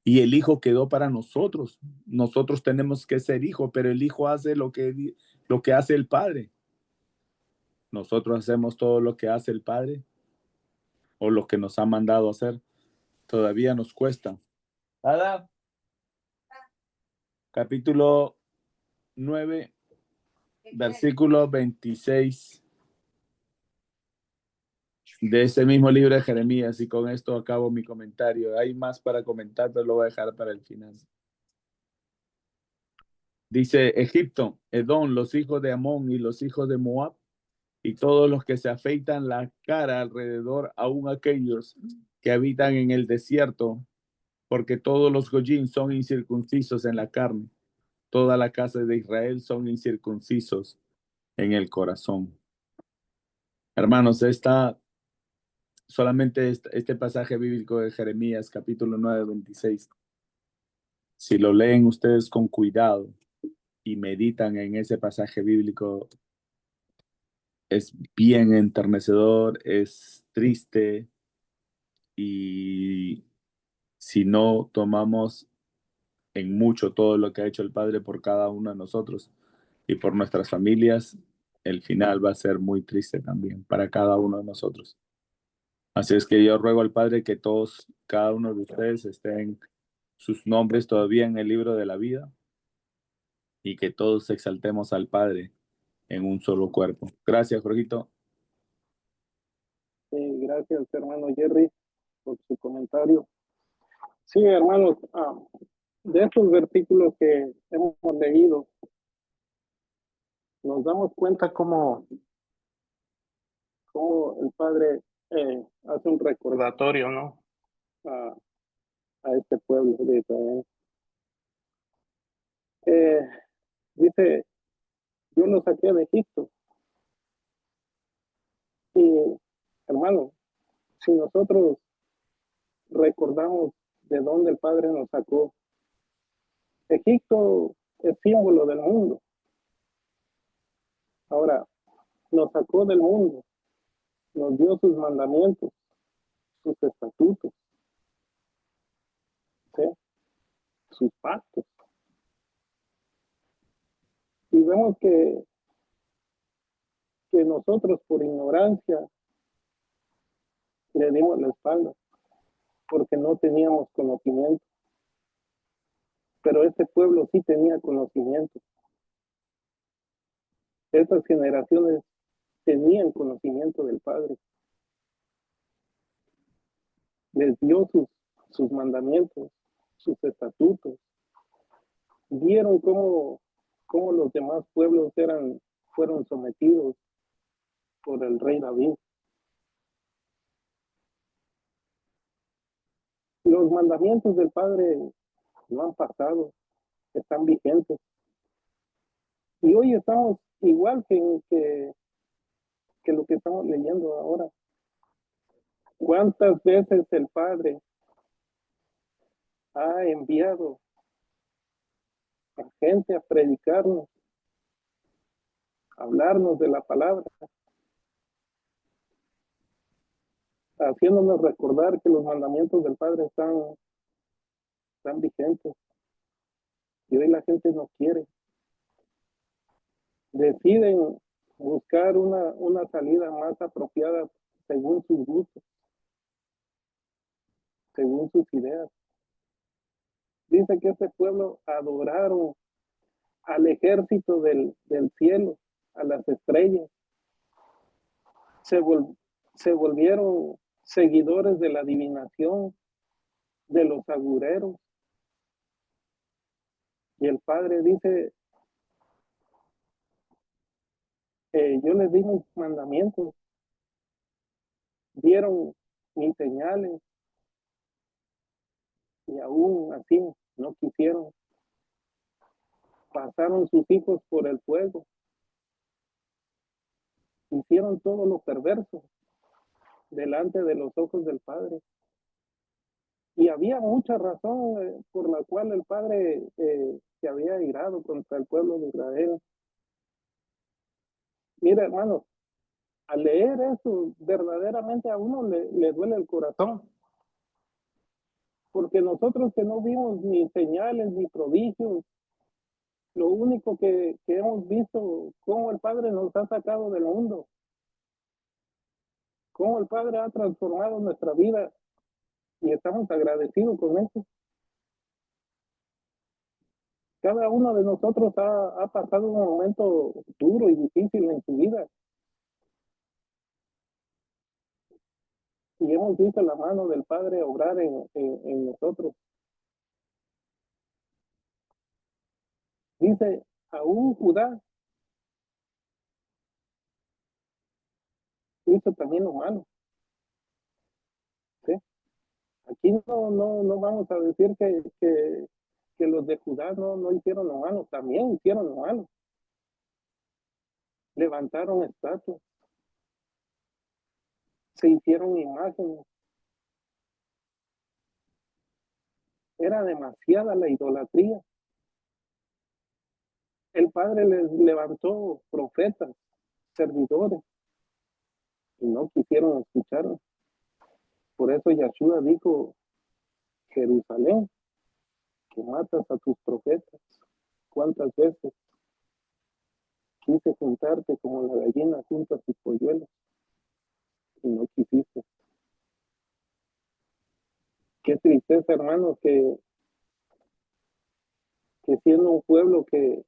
[SPEAKER 5] Y el hijo quedó para nosotros. Nosotros tenemos que ser hijo, pero el hijo hace lo que hace el padre. Nosotros hacemos todo lo que hace el padre o lo que nos ha mandado hacer. Todavía nos cuesta. Ada, capítulo 9, versículo 26 de ese mismo libro de Jeremías, y con esto acabo mi comentario. Hay más para comentar, pero lo voy a dejar para el final. Dice Egipto, Edom, los hijos de Amón y los hijos de Moab, y todos los que se afeitan la cara alrededor, aún aquellos que habitan en el desierto, porque todos los goyim son incircuncisos en la carne, toda la casa de Israel son incircuncisos en el corazón. Hermanos, solamente este pasaje bíblico de Jeremías, capítulo 9, 26, si lo leen ustedes con cuidado y meditan en ese pasaje bíblico, es bien enternecedor, es triste, y si no tomamos en mucho todo lo que ha hecho el Padre por cada uno de nosotros y por nuestras familias, el final va a ser muy triste también para cada uno de nosotros. Así es que yo ruego al Padre que cada uno de ustedes estén sus nombres todavía en el libro de la vida y que todos exaltemos al Padre en un solo cuerpo. Gracias, Jorgito.
[SPEAKER 1] Gracias, hermano Jerry, por su comentario. Sí, hermanos, de estos versículos que hemos leído, nos damos cuenta cómo el Padre hace un recordatorio, ¿no? A este pueblo de Israel. Dice, yo los saqué de Egipto Y, hermano, si nosotros recordamos de dónde el Padre nos sacó, Egipto es símbolo del mundo. Ahora, nos sacó del mundo, nos dio sus mandamientos, sus estatutos, ¿sí? Sus pactos. Y vemos que nosotros por ignorancia le dimos la espalda porque no teníamos conocimiento. Pero este pueblo sí tenía conocimiento. Estas generaciones tenían conocimiento del Padre. Les dio sus mandamientos, sus estatutos. Vieron cómo los demás pueblos fueron sometidos por el rey David. Los mandamientos del Padre no han pasado, están vigentes. Y hoy estamos igual que lo que estamos leyendo ahora. ¿Cuántas veces el Padre ha enviado a gente a predicarnos, a hablarnos de la palabra, haciéndonos recordar que los mandamientos del Padre están vigentes? Y hoy la gente no quiere. Deciden buscar una salida más apropiada según sus gustos, según sus ideas. Dice que este pueblo adoraron al ejército del cielo, a las estrellas. Se volvieron seguidores de la adivinación, de los agureros. Y el Padre dice, yo les di mis mandamientos, dieron mis señales, y aún así no quisieron. Pasaron sus hijos por el fuego. Hicieron todo lo perverso delante de los ojos del Padre. Y había mucha razón por la cual el Padre se había airado contra el pueblo de Israel. Mira, hermanos, al leer eso, verdaderamente a uno le duele el corazón. Porque nosotros que no vimos ni señales ni prodigios, lo único que hemos visto, cómo el Padre nos ha sacado del mundo, cómo el Padre ha transformado nuestra vida, y estamos agradecidos con eso. Cada uno de nosotros ha pasado un momento duro y difícil en su vida. Y hemos visto la mano del Padre obrar en nosotros. Dice, aún Judá hizo también lo malo. ¿Sí? Aquí no vamos a decir que los de Judá no hicieron lo malo, también hicieron lo malo. Levantaron estatuas, se hicieron imágenes. Era demasiada la idolatría. El Padre les levantó profetas, servidores, y no quisieron escuchar. Por eso Yahshua dijo, Jerusalén, que matas a tus profetas. ¿Cuántas veces quise juntarte como la gallina junta sus polluelos y no quisiste? Qué tristeza, hermanos, que siendo un pueblo que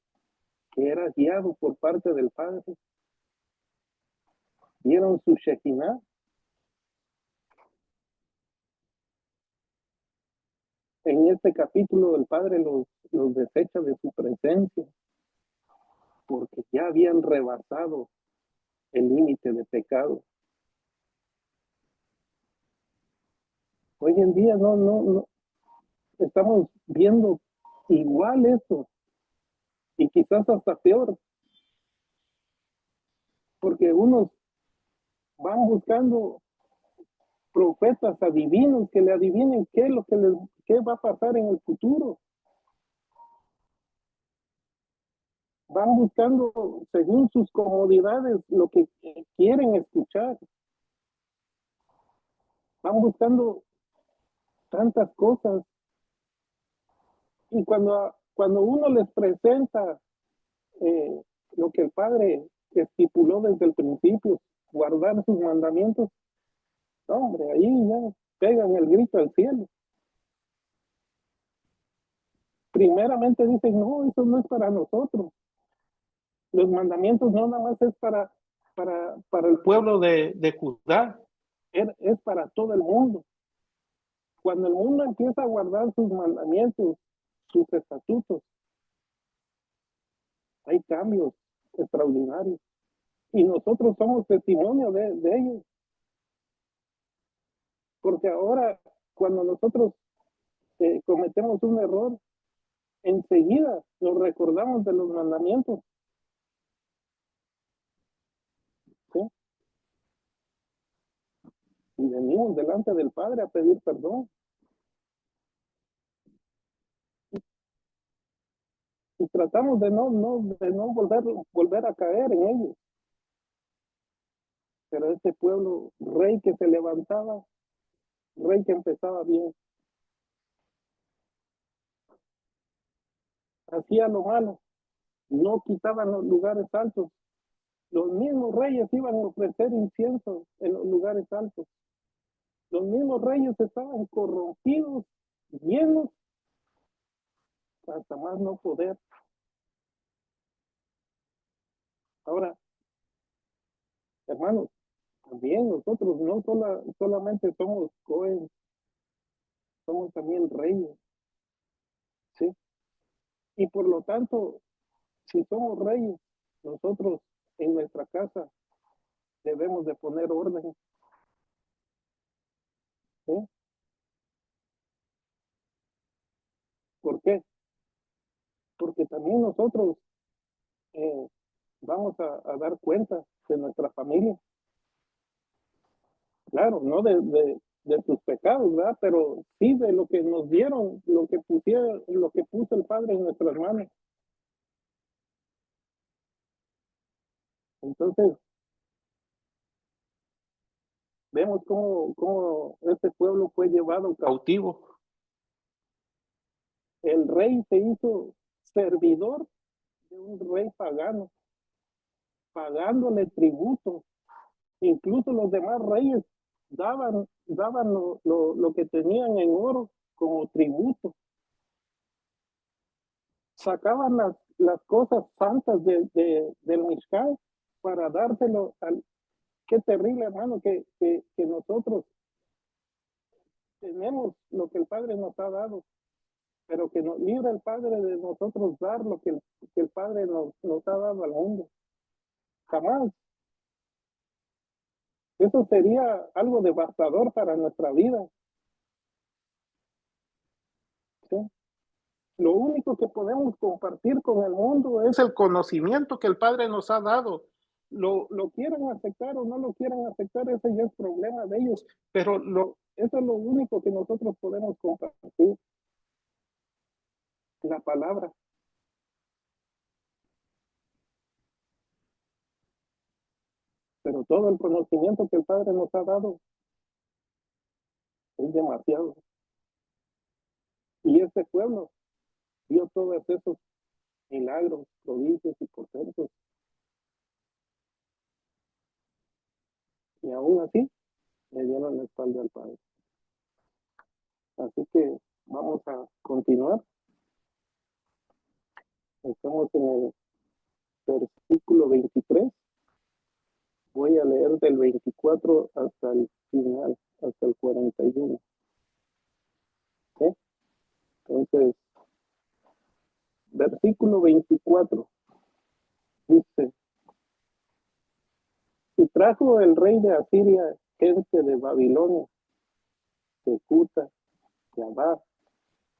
[SPEAKER 1] era guiado por parte del Padre, dieron su Shekinah. En este capítulo el Padre los desecha de su presencia porque ya habían rebasado el límite de pecado. Hoy en día no estamos viendo igual eso, y quizás hasta peor, porque unos
[SPEAKER 6] van buscando profetas adivinos que le adivinen qué es lo que qué va a pasar en el futuro. Van buscando según sus comodidades lo que quieren escuchar. Van buscando tantas cosas. Y cuando uno les presenta lo que el Padre estipuló desde el principio, guardar sus mandamientos, hombre, ahí ya pegan el grito al cielo. Primeramente dicen, no, eso no es para nosotros. Los mandamientos no nada más es para el pueblo de Judá, es para todo el mundo. Cuando el mundo empieza a guardar sus mandamientos, sus estatutos, hay cambios extraordinarios. Y nosotros somos testimonio de ellos. Porque ahora, cuando nosotros cometemos un error, enseguida nos recordamos de los mandamientos. ¿Sí? Y venimos delante del Padre a pedir perdón. Y tratamos de no volver a caer en ellos. Pero este pueblo, rey que se levantaba, rey que empezaba bien, hacía lo malo, no quitaban los lugares altos. Los mismos reyes iban a ofrecer incienso en los lugares altos. Los mismos reyes estaban corrompidos, llenos, hasta más no poder. Ahora, hermanos, también nosotros no solamente somos Cohen, somos también reyes, ¿sí? Y por lo tanto, si somos reyes, nosotros en nuestra casa debemos de poner orden, ¿sí? ¿Por qué? Porque también nosotros vamos a dar cuenta de nuestra familia. Claro, no de sus pecados, ¿verdad? Pero sí de lo que nos dieron, lo que puso el Padre en nuestras manos. Entonces, vemos cómo este pueblo fue llevado cautivo. El rey se hizo servidor de un rey pagano, pagándole tributo. Incluso los demás reyes daban lo que tenían en oro como tributo. Sacaban las cosas santas del Mishkan para dárselo al... Qué terrible, hermano, que nosotros tenemos lo que el Padre nos ha dado, pero que nos libre el Padre de nosotros dar lo que el Padre nos ha dado al mundo. Jamás. Eso sería algo devastador para nuestra vida. ¿Sí? Lo único que podemos compartir con el mundo es el conocimiento que el Padre nos ha dado. Lo quieran aceptar o no lo quieran aceptar, ese ya es problema de ellos, pero eso es lo único que nosotros podemos compartir. La palabra. Pero todo el conocimiento que el Padre nos ha dado es demasiado. Y este pueblo vio todos esos milagros, prodigios y portentos. Y aún así, le dieron la espalda al Padre. Así que vamos a continuar. Estamos en el versículo 23. Voy a leer del 24 hasta el final, hasta el 41. ¿Sí? Entonces, versículo 24 dice: y trajo el rey de Asiria gente de Babilonia, de Cuta, de Abad,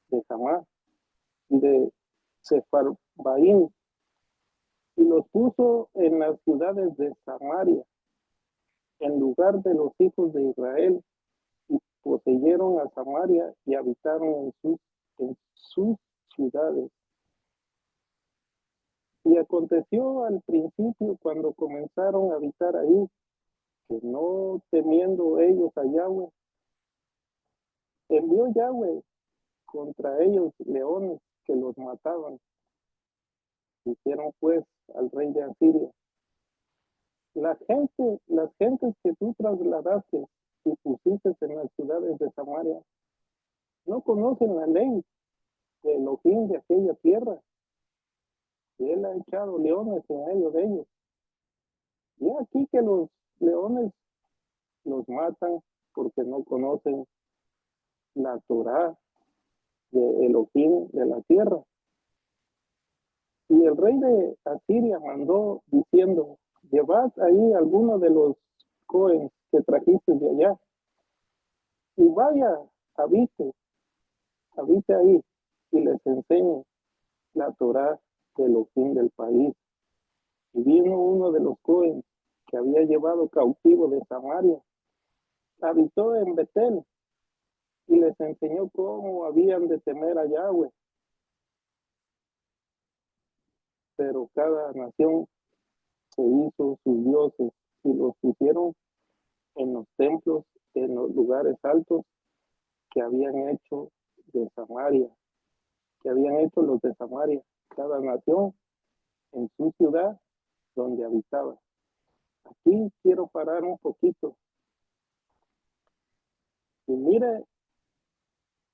[SPEAKER 6] de Hamá, de Sefarbaín, y los puso en las ciudades de Samaria, en lugar de los hijos de Israel, y poseyeron a Samaria y habitaron en sus ciudades. Y aconteció al principio, cuando comenzaron a habitar ahí, que no temiendo ellos a Yahweh, envió Yahweh contra ellos leones que los mataban. Hicieron pues al rey de Asiria: las gentes que tú trasladaste y pusiste en las ciudades de Samaria, no conocen la ley de Elohim de aquella tierra, y él ha echado leones en medio de ellos. Y aquí que los leones los matan porque no conocen la Torá de Elohim de la tierra. Y el rey de Asiria mandó diciendo: llevad ahí alguno de los cohen que trajiste de allá, y vaya, habite ahí, y les enseñe la Torá de Elohim del país. Y vino uno de los cohen que había llevado cautivo de Samaria, habitó en Betel, y les enseñó cómo habían de temer a Yahweh. Pero cada nación se hizo sus dioses y los pusieron en los templos, en los lugares altos que habían hecho de Samaria, que habían hecho los de Samaria, cada nación en su ciudad donde habitaba. Aquí quiero parar un poquito. Y mire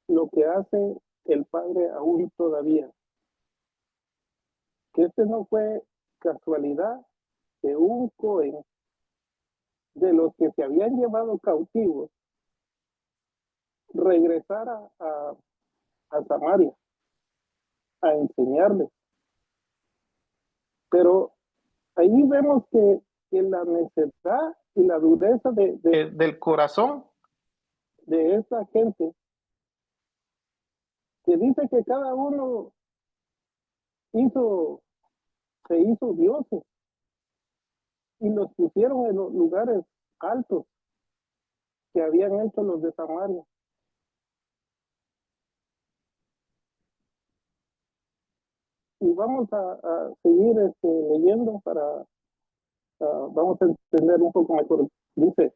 [SPEAKER 6] lo que hace el Padre aún todavía. Que este no fue casualidad de un cohen de los que se habían llevado cautivos regresara a Samaria a enseñarles. Pero ahí vemos que la necedad y la dureza del corazón de esta gente, que dice que cada uno se hizo dioses y los pusieron en los lugares altos que habían hecho los de Samaria. Y vamos a seguir leyendo vamos a entender un poco mejor. Dice: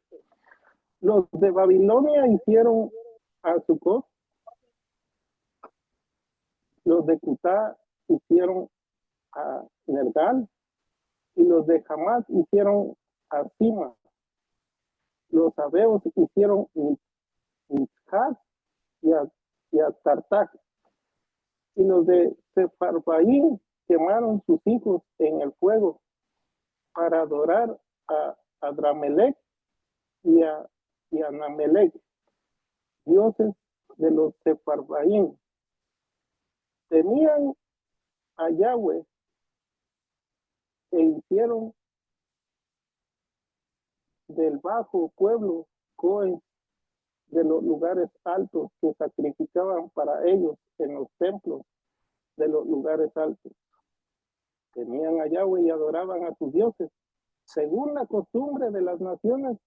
[SPEAKER 6] los de Babilonia hicieron a Sucot, los de Cutá hicieron a Nergal, y los de Hamat hicieron a Sima. Los sabeos hicieron Mitzhat y a Tartak. Y los de Sefarbaim quemaron sus hijos en el fuego para adorar a Adramelech y a Namelech, dioses de los Sefarbaim. Temían a Yahweh e hicieron del bajo pueblo cohen de los lugares altos que sacrificaban para ellos en los templos de los lugares altos. Temían a Yahweh y adoraban a sus dioses, según la costumbre de las naciones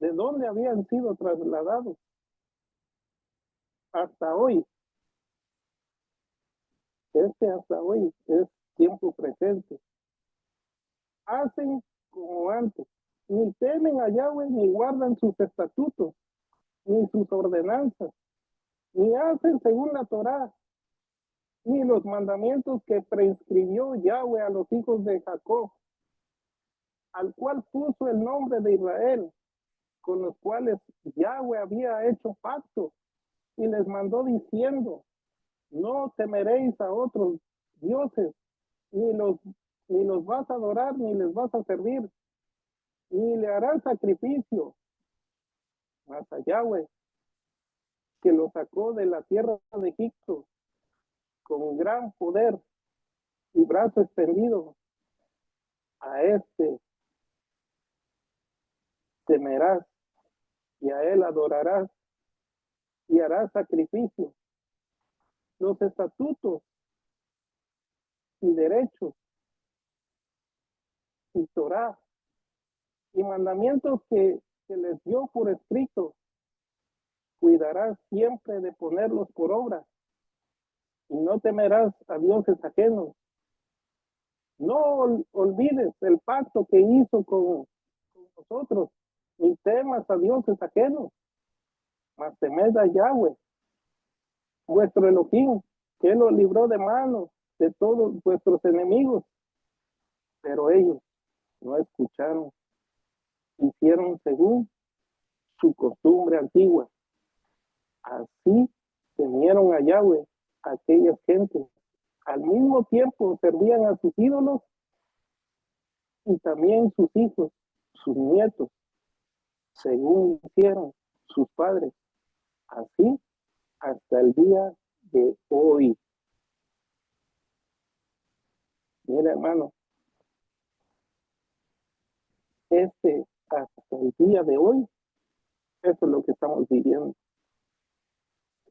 [SPEAKER 6] de donde habían sido trasladados. Hasta hoy, hasta hoy es tiempo presente. Hacen como antes, ni temen a Yahweh, ni guardan sus estatutos, ni sus ordenanzas, ni hacen según la Torá, ni los mandamientos que prescribió Yahweh a los hijos de Jacob, al cual puso el nombre de Israel, con los cuales Yahweh había hecho pacto, y les mandó diciendo: no temeréis a otros dioses, ni los vas a adorar, ni les vas a servir, ni le harán sacrificio, mas a Yahweh, que los sacó de la tierra de Egipto con gran poder y brazo extendido, a temerás, y a él adorarás y harás sacrificio. Los estatutos y derechos y Torá y mandamientos que les dio por escrito, cuidarás siempre de ponerlos por obra, y no temerás a dioses ajenos. No olvides el pacto que hizo con nosotros, ni temas a dioses ajenos, mas temed a Yahweh, vuestro Elohim, que lo libró de manos de todos vuestros enemigos. Pero ellos no escucharon, hicieron según su costumbre antigua. Así temieron a Yahweh aquellas gentes. Al mismo tiempo servían a sus ídolos y también sus hijos, sus nietos, según hicieron sus padres. Así hasta el día de hoy. Mira, hermano, hasta el día de hoy, eso es lo que estamos viviendo.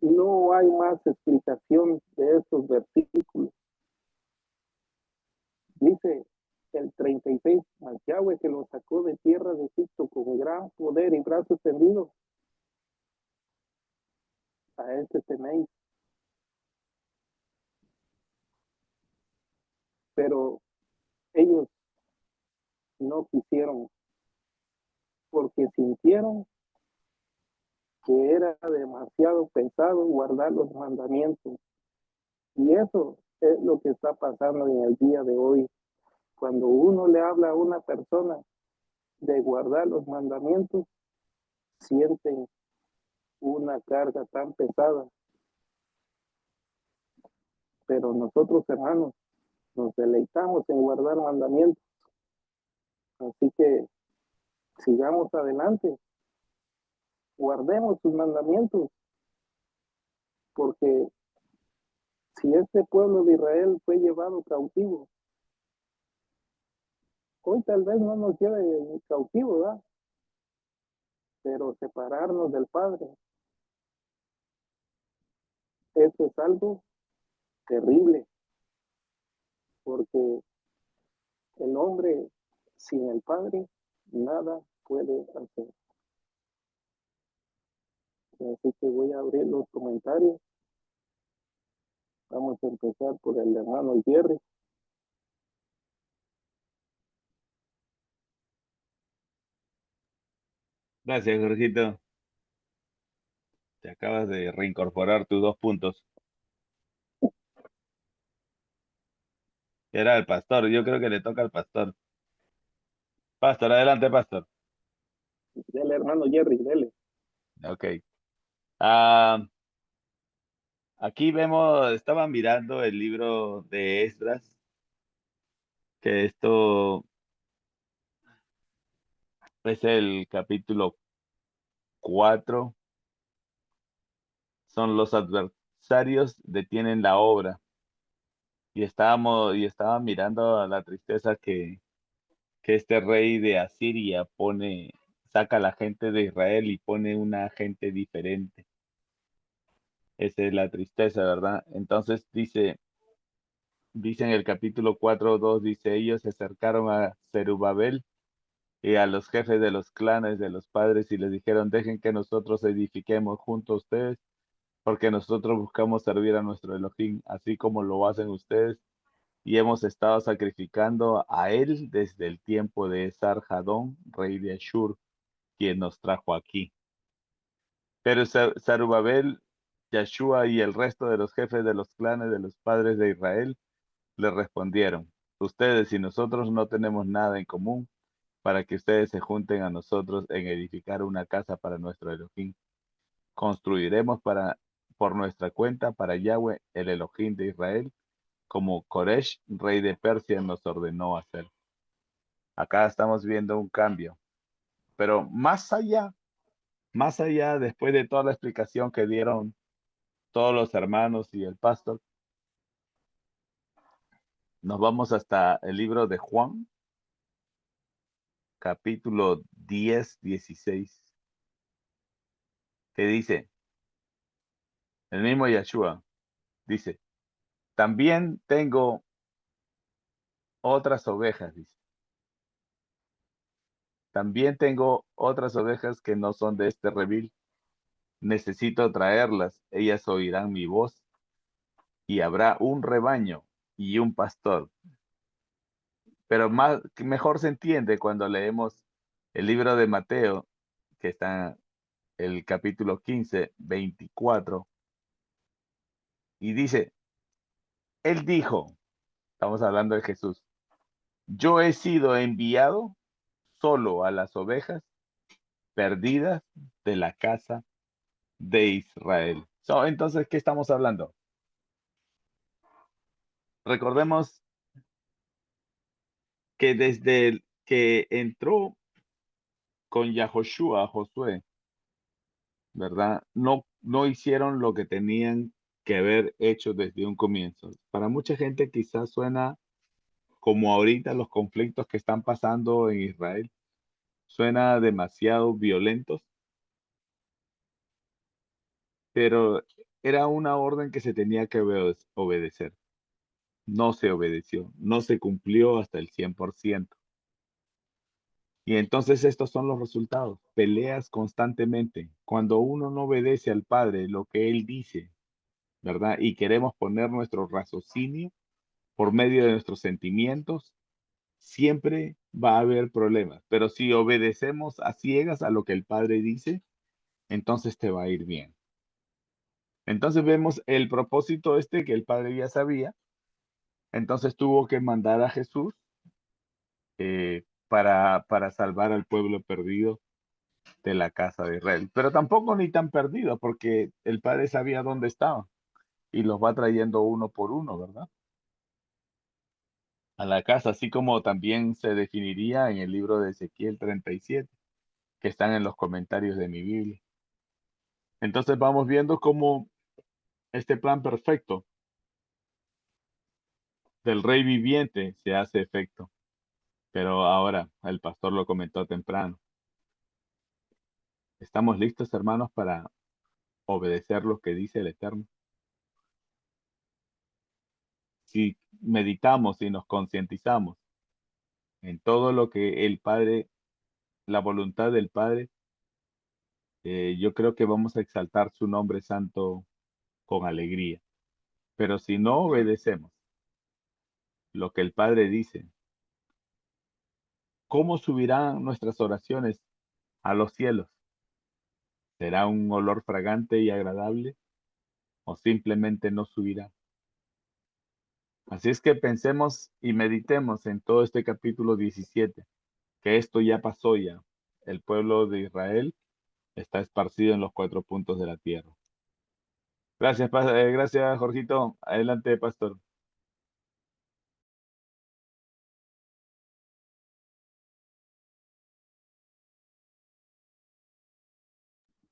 [SPEAKER 6] No hay más explicación de estos versículos. Dice el 36, mas Yahweh que lo sacó de tierra de Egipto con gran poder y brazo extendido, a este teméis. Pero ellos no quisieron, porque sintieron que era demasiado pesado guardar los mandamientos. Y eso es lo que está pasando en el día de hoy. Cuando uno le habla a una persona de guardar los mandamientos, sienten una carga tan pesada. Pero nosotros, hermanos, nos deleitamos en guardar mandamientos. Así que sigamos adelante, guardemos sus mandamientos, porque si este pueblo de Israel fue llevado cautivo, hoy tal vez no nos lleve cautivo, ¿verdad? Pero separarnos del Padre, eso es algo terrible, porque el hombre sin el Padre nada puede hacer. Así que voy a abrir los comentarios. Vamos a empezar por el hermano Jerry.
[SPEAKER 5] Gracias, Jorgito. Te acabas de reincorporar tus 2 puntos. Era el pastor, yo creo que le toca al pastor. Pastor, adelante, pastor.
[SPEAKER 6] Dele, hermano Jerry, dele.
[SPEAKER 5] Ok. Ah, aquí vemos, estaba mirando el libro de Esdras, que esto es el capítulo 4. Son los adversarios detienen la obra. Y estaba mirando a la tristeza que este rey de Asiria saca a la gente de Israel y pone una gente diferente. Esa es la tristeza, ¿verdad? Entonces dice en el capítulo 4:2, dice, ellos se acercaron a Zerubabel y a los jefes de los clanes de los padres y les dijeron, dejen que nosotros edifiquemos junto a ustedes, porque nosotros buscamos servir a nuestro Elohim, así como lo hacen ustedes, y hemos estado sacrificando a él desde el tiempo de Esarhadón, rey de Ashur, quien nos trajo aquí. Pero Zerubabel, Yeshua y el resto de los jefes de los clanes de los padres de Israel le respondieron, ustedes y nosotros no tenemos nada en común para que ustedes se junten a nosotros en edificar una casa para nuestro Elohim. Construiremos por nuestra cuenta para Yahweh, el Elohim de Israel, como Koresh, rey de Persia, nos ordenó hacer. Acá estamos viendo un cambio. Pero más allá, después de toda la explicación que dieron todos los hermanos y el pastor, nos vamos hasta el libro de Juan, capítulo 10-16, que dice, el mismo Yeshua dice, también tengo otras ovejas, dice. también tengo otras ovejas que no son de este redil. Necesito traerlas. Ellas oirán mi voz y habrá un rebaño y un pastor. Pero mejor se entiende cuando leemos el libro de Mateo, que está en el capítulo 15, 24, y dice, él dijo, estamos hablando de Jesús, yo he sido enviado solo a las ovejas perdidas de la casa de Israel. Entonces, ¿qué estamos hablando? Recordemos que desde que entró con Yahoshua, Josué, ¿verdad? No hicieron lo que tenían que haber hecho desde un comienzo. Para mucha gente quizás suena como ahorita los conflictos que están pasando en Israel, suena demasiado violentos, pero era una orden que se tenía que obedecer. No se obedeció, no se cumplió hasta el 100%. Y entonces estos son los resultados, peleas constantemente. Cuando uno no obedece al Padre lo que Él dice, ¿verdad? Y queremos poner nuestro raciocinio por medio de nuestros sentimientos, siempre va a haber problemas. Pero si obedecemos a ciegas a lo que el Padre dice, entonces te va a ir bien. Entonces vemos el propósito que el Padre ya sabía. Entonces tuvo que mandar a Jesús para salvar al pueblo perdido de la casa de Israel. Pero tampoco ni tan perdido, porque el Padre sabía dónde estaban y los va trayendo uno por uno, ¿verdad? A la casa, así como también se definiría en el libro de Ezequiel 37, que están en los comentarios de mi Biblia. Entonces vamos viendo cómo este plan perfecto del Rey viviente se hace efecto. Pero ahora, el pastor lo comentó temprano. ¿Estamos listos, hermanos, para obedecer lo que dice el Eterno? Si meditamos y nos concientizamos en todo lo que el Padre, la voluntad del Padre, yo creo que vamos a exaltar su nombre santo con alegría. Pero si no obedecemos lo que el Padre dice, ¿cómo subirán nuestras oraciones a los cielos? ¿Será un olor fragante y agradable o simplemente no subirá? Así es que pensemos y meditemos en todo este capítulo 17, que esto ya pasó ya. El pueblo de Israel está esparcido en los 4 puntos de la tierra. Gracias, gracias, Jorgito. Adelante, pastor.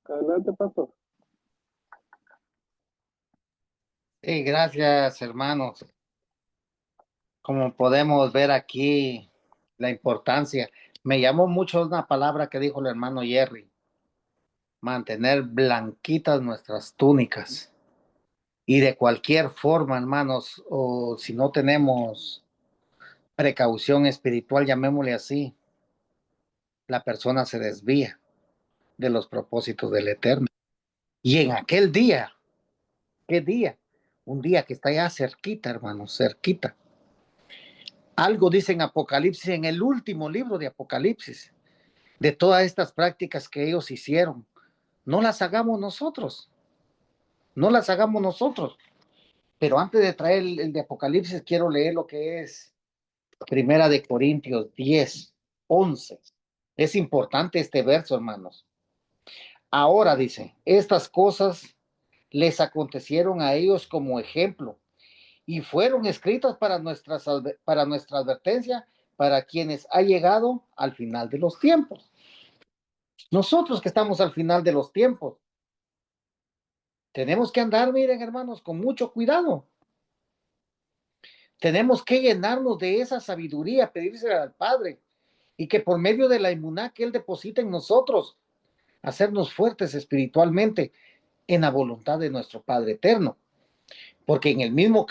[SPEAKER 6] Adelante, pastor.
[SPEAKER 2] Sí, gracias, hermanos. Como podemos ver aquí, la importancia. Me llamó mucho una palabra que dijo el hermano Jerry. Mantener blanquitas nuestras túnicas. Y de cualquier forma, hermanos, o si no tenemos precaución espiritual, llamémosle así, la persona se desvía de los propósitos del Eterno. Y en aquel día, ¿qué día? Un día que está ya cerquita, hermanos, cerquita. Algo dice en Apocalipsis, en el último libro de Apocalipsis, de todas estas prácticas que ellos hicieron. No las hagamos nosotros. No las hagamos nosotros. Pero antes de traer el de Apocalipsis, quiero leer lo que es Primera de Corintios 10, 11. Es importante este verso, hermanos. Ahora dice, estas cosas les acontecieron a ellos como ejemplo y fueron escritas para nuestra advertencia, para quienes ha llegado al final de los tiempos. Nosotros que estamos al final de los tiempos, tenemos que andar, miren, hermanos, con mucho cuidado. Tenemos que llenarnos de esa sabiduría, pedirse al Padre, y que por medio de la inmuná que Él deposita en nosotros, hacernos fuertes espiritualmente en la voluntad de nuestro Padre eterno. Porque en el mismo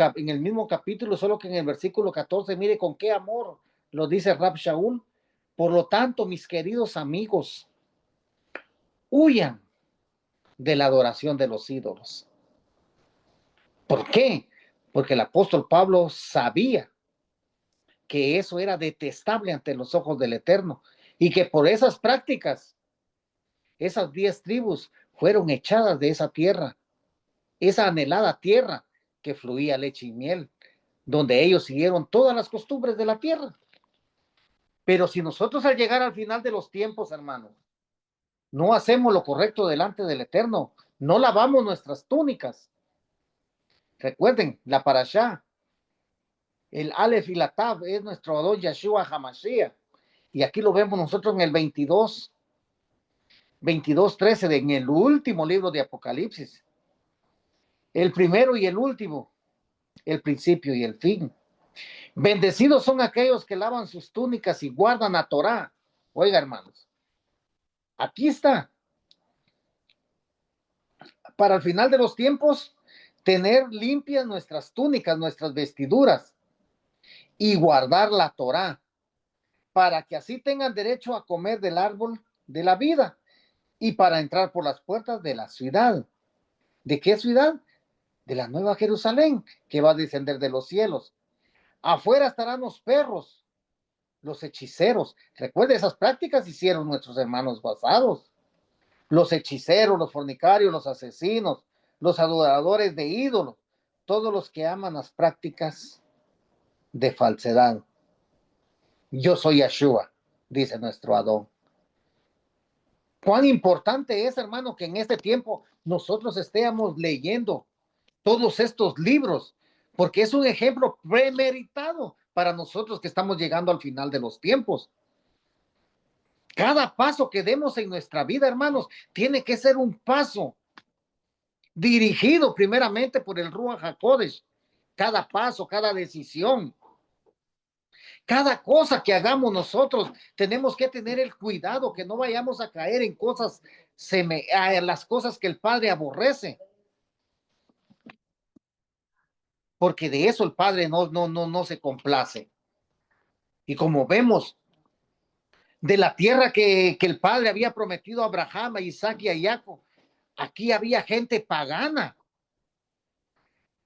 [SPEAKER 2] capítulo, solo que en el versículo 14, mire con qué amor lo dice Rab Shaul, Por lo tanto, mis queridos amigos, huyan de la adoración de los ídolos. ¿Por qué? Porque el apóstol Pablo sabía que eso era detestable ante los ojos del Eterno y que por esas prácticas, esas 10 tribus fueron echadas de esa tierra, esa anhelada tierra que fluía leche y miel, donde ellos siguieron todas las costumbres de la tierra. Pero si nosotros al llegar al final de los tiempos, hermanos, no hacemos lo correcto delante del Eterno, no lavamos nuestras túnicas. Recuerden, la parashá, el Aleph y la Tav es nuestro Adón Yeshua HaMashiach. Y aquí lo vemos nosotros en el 22:13, en el último libro de Apocalipsis. El primero y el último, el principio y el fin. Bendecidos son aquellos que lavan sus túnicas y guardan la Torá. Oiga, hermanos, aquí está. Para el final de los tiempos, tener limpias nuestras túnicas, nuestras vestiduras y guardar la Torá, para que así tengan derecho a comer del árbol de la vida y para entrar por las puertas de la ciudad. ¿De qué ciudad? De la Nueva Jerusalén, que va a descender de los cielos. Afuera estarán los perros, los hechiceros. Recuerde, esas prácticas hicieron nuestros hermanos pasados. Los hechiceros, los fornicarios, los asesinos, los adoradores de ídolos, todos los que aman las prácticas de falsedad. Yo soy Yeshua, dice nuestro Adón. Cuán importante es, hermano, que en este tiempo nosotros estemos leyendo todos estos libros, porque es un ejemplo premeditado para nosotros que estamos llegando al final de los tiempos. Cada paso que demos en nuestra vida, hermanos, tiene que ser un paso dirigido primeramente por el Ruach HaKodesh. Cada paso, cada decisión, cada cosa que hagamos nosotros, tenemos que tener el cuidado que no vayamos a caer en cosas, las cosas que el Padre aborrece. Porque de eso el Padre no se complace. Y como vemos, de la tierra que el Padre había prometido a Abraham, a Isaac y a Jacob, aquí había gente pagana.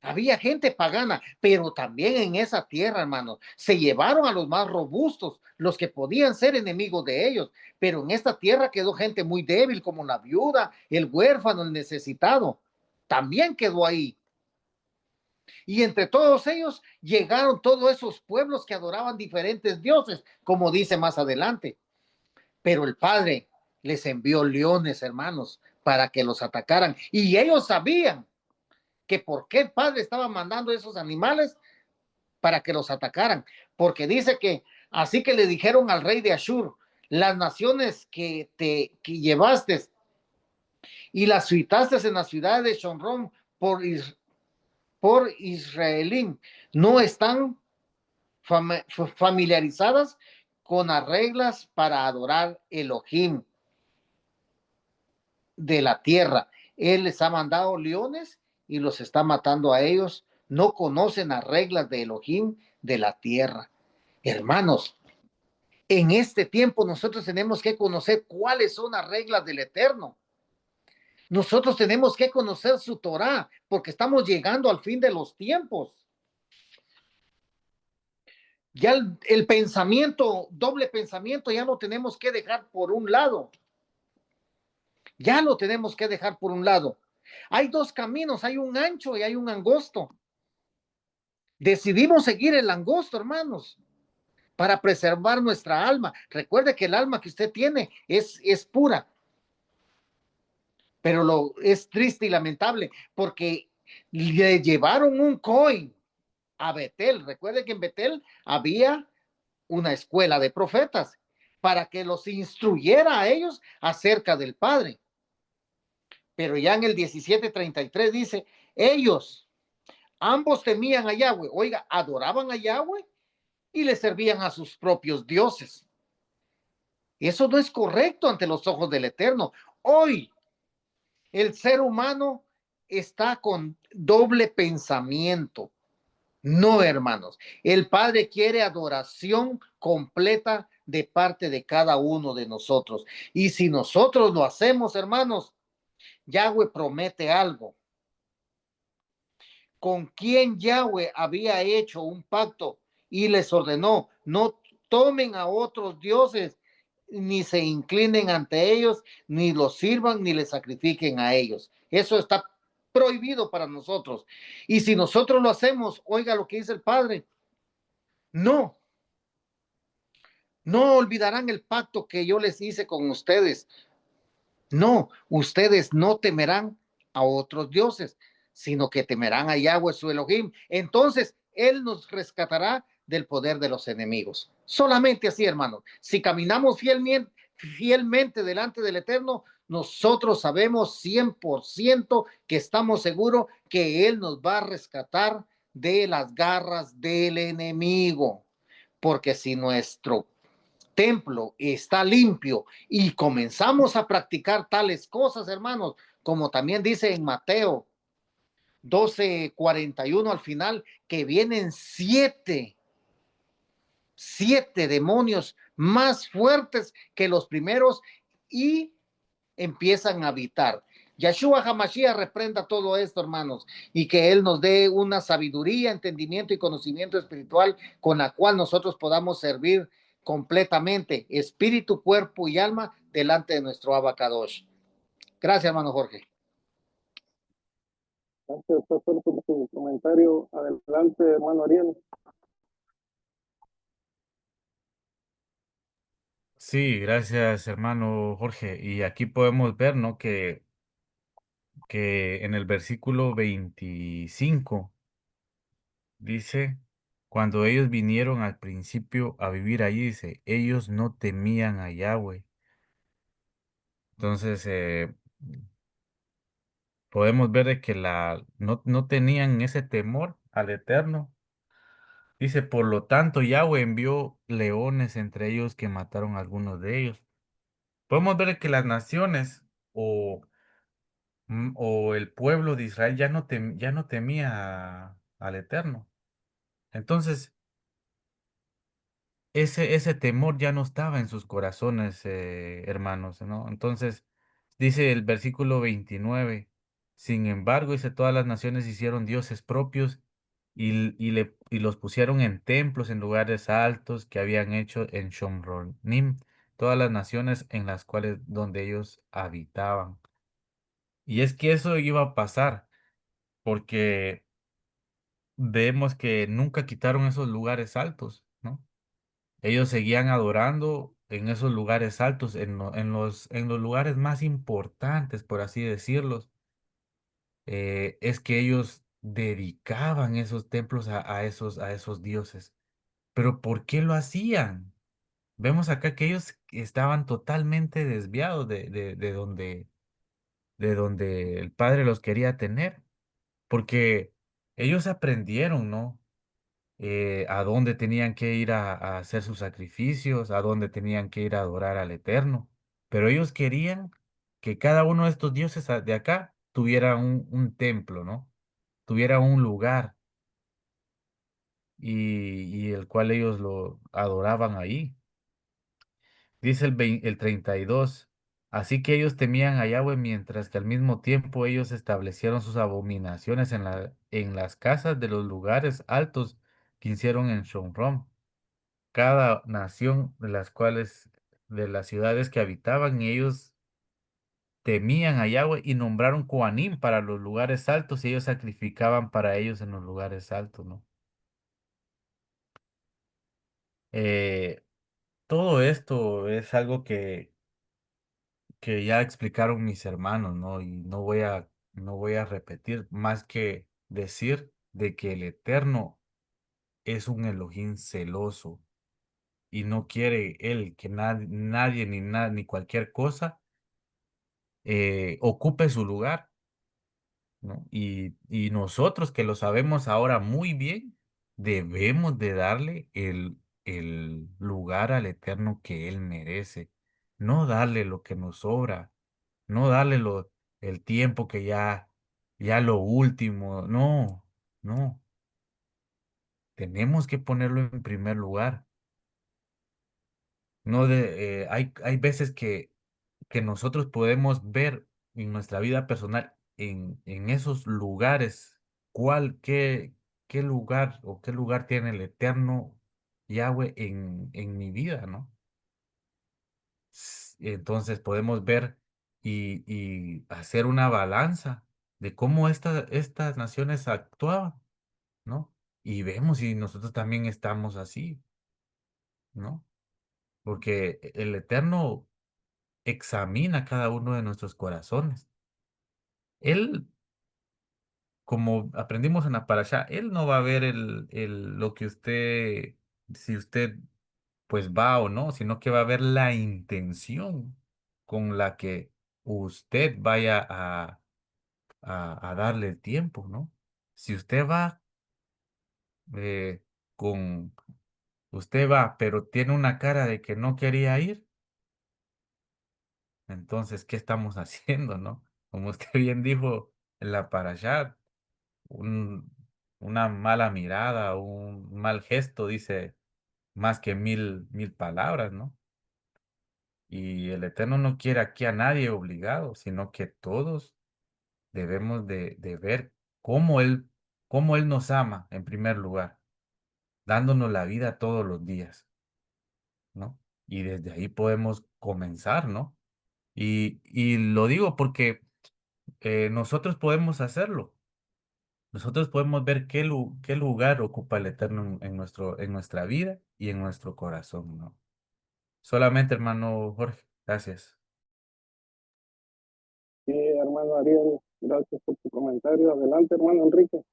[SPEAKER 2] Había gente pagana, pero también en esa tierra, hermanos, se llevaron a los más robustos, los que podían ser enemigos de ellos, pero en esta tierra quedó gente muy débil, como la viuda, el huérfano, el necesitado, también quedó ahí. Y entre todos ellos llegaron todos esos pueblos que adoraban diferentes dioses, como dice más adelante. Pero el Padre les envió leones, hermanos, para que los atacaran, y ellos sabían que por qué el Padre estaba mandando esos animales para que los atacaran, porque dice que así que le dijeron al rey de Ashur, las naciones que llevaste y las suitaste en la ciudad de Shomrón por israelín, no están familiarizadas con las reglas para adorar Elohim de la tierra. Él les ha mandado leones y los está matando a ellos. No conocen las reglas de Elohim de la tierra. Hermanos, en este tiempo nosotros tenemos que conocer cuáles son las reglas del Eterno. Nosotros tenemos que conocer su Torá, porque estamos llegando al fin de los tiempos. Ya el pensamiento, doble pensamiento, ya lo tenemos que dejar por un lado. Ya lo tenemos que dejar por un lado. Hay dos caminos, hay un ancho y hay un angosto. Decidimos seguir el angosto, hermanos, para preservar nuestra alma. Recuerde que el alma que usted tiene es pura. Pero es triste y lamentable porque le llevaron un coin a Betel. Recuerde que en Betel había una escuela de profetas para que los instruyera a ellos acerca del Padre. Pero ya en el 17:33 dice, ellos ambos temían a Yahweh, oiga, adoraban a Yahweh y le servían a sus propios dioses. Eso no es correcto ante los ojos del Eterno. Hoy el ser humano está con doble pensamiento. No, hermanos, el Padre quiere adoración completa de parte de cada uno de nosotros. Y si nosotros lo hacemos, hermanos, Yahweh promete algo. Con quien Yahweh había hecho un pacto y les ordenó, no tomen a otros dioses, ni se inclinen ante ellos, ni los sirvan, ni les sacrifiquen a ellos. Eso está prohibido para nosotros. Y si nosotros lo hacemos, oiga lo que dice el Padre, no olvidarán el pacto que yo les hice con ustedes. No, ustedes no temerán a otros dioses, sino que temerán a Yahweh su Elohim. Entonces, Él nos rescatará del poder de los enemigos. Solamente así, hermanos. Si caminamos fielmente delante del Eterno, nosotros sabemos 100% que estamos seguros que Él nos va a rescatar de las garras del enemigo. Porque si nuestro templo está limpio y comenzamos a practicar tales cosas, hermanos, como también dice en Mateo 12:41 al final, que vienen siete demonios más fuertes que los primeros y empiezan a habitar. Yeshua Hamashiach reprenda todo esto, hermanos, y que Él nos dé una sabiduría, entendimiento y conocimiento espiritual con la cual nosotros podamos servir completamente, espíritu, cuerpo y alma, delante de nuestro Abacadosh. Gracias, hermano Jorge.
[SPEAKER 6] Gracias, pastor, por su comentario. Adelante, hermano Ariel.
[SPEAKER 4] Sí, gracias, hermano Jorge. Y aquí podemos ver, ¿no? Que en el versículo 25 dice, cuando ellos vinieron al principio a vivir allí, dice, ellos no temían a Yahweh. Entonces, podemos ver de que no tenían ese temor al Eterno. Dice, por lo tanto, Yahweh envió leones entre ellos que mataron a algunos de ellos. Podemos ver que las naciones o el pueblo de Israel ya no temía al Eterno. Entonces, ese temor ya no estaba en sus corazones, hermanos, ¿no? Entonces, dice el versículo 29, sin embargo, dice, todas las naciones hicieron dioses propios y los pusieron en templos, en lugares altos que habían hecho en Shomronim, todas las naciones en las cuales donde ellos habitaban. Y es que eso iba a pasar, porque vemos que nunca quitaron esos lugares altos, ¿no? Ellos seguían adorando en esos lugares altos, en los lugares más importantes, por así decirlos. Es que ellos dedicaban esos templos a esos dioses. Pero ¿por qué lo hacían? Vemos acá que ellos estaban totalmente desviados de donde el Padre los quería tener, porque ellos aprendieron, ¿no? A dónde tenían que ir a hacer sus sacrificios, a dónde tenían que ir a adorar al Eterno. Pero ellos querían que cada uno de estos dioses de acá tuviera un templo, ¿no? Tuviera un lugar y el cual ellos lo adoraban ahí. Dice el 32. Así que ellos temían a Yahweh mientras que al mismo tiempo ellos establecieron sus abominaciones en las casas de los lugares altos que hicieron en Shomrom. Cada nación de las ciudades que habitaban, y ellos temían a Yahweh y nombraron Coanim para los lugares altos y ellos sacrificaban para ellos en los lugares altos, ¿no? Eh, Todo esto es algo que ya explicaron mis hermanos, ¿no? Y no voy a repetir más que decir de que el Eterno es un Elohim celoso y no quiere él que nadie ni nada ni cualquier cosa ocupe su lugar, ¿no? Y nosotros que lo sabemos ahora muy bien, debemos de darle el lugar al Eterno que Él merece, no darle lo que nos sobra, no darle el tiempo que ya lo último, no, no, tenemos que ponerlo en primer lugar. No hay veces que nosotros podemos ver en nuestra vida personal, en esos lugares, qué lugar o qué lugar tiene el eterno Yahweh en mi vida, ¿no? Entonces podemos ver y hacer una balanza de cómo estas naciones actuaban, ¿no? Y vemos si nosotros también estamos así, ¿no? Porque el Eterno examina cada uno de nuestros corazones. Él, como aprendimos en la parasha, él no va a ver lo que usted, si usted pues va o no, sino que va a ver la intención con la que usted vaya a darle el tiempo, ¿no? Si usted va eh, con, usted va, pero tiene una cara de que no quería ir, entonces, ¿qué estamos haciendo, no? Como usted bien dijo en la parasha, un, una mala mirada, un mal gesto dice más que mil palabras, ¿no? Y el Eterno no quiere aquí a nadie obligado, sino que todos debemos de ver cómo Él nos ama en primer lugar, dándonos la vida todos los días, ¿no? Y desde ahí podemos comenzar, ¿no? Y lo digo porque nosotros podemos hacerlo. Nosotros podemos ver qué lugar ocupa el Eterno en nuestra vida y en nuestro corazón, ¿no? Solamente, hermano Jorge, gracias.
[SPEAKER 6] Sí, hermano Ariel, gracias por tu comentario. Adelante, hermano Enrique.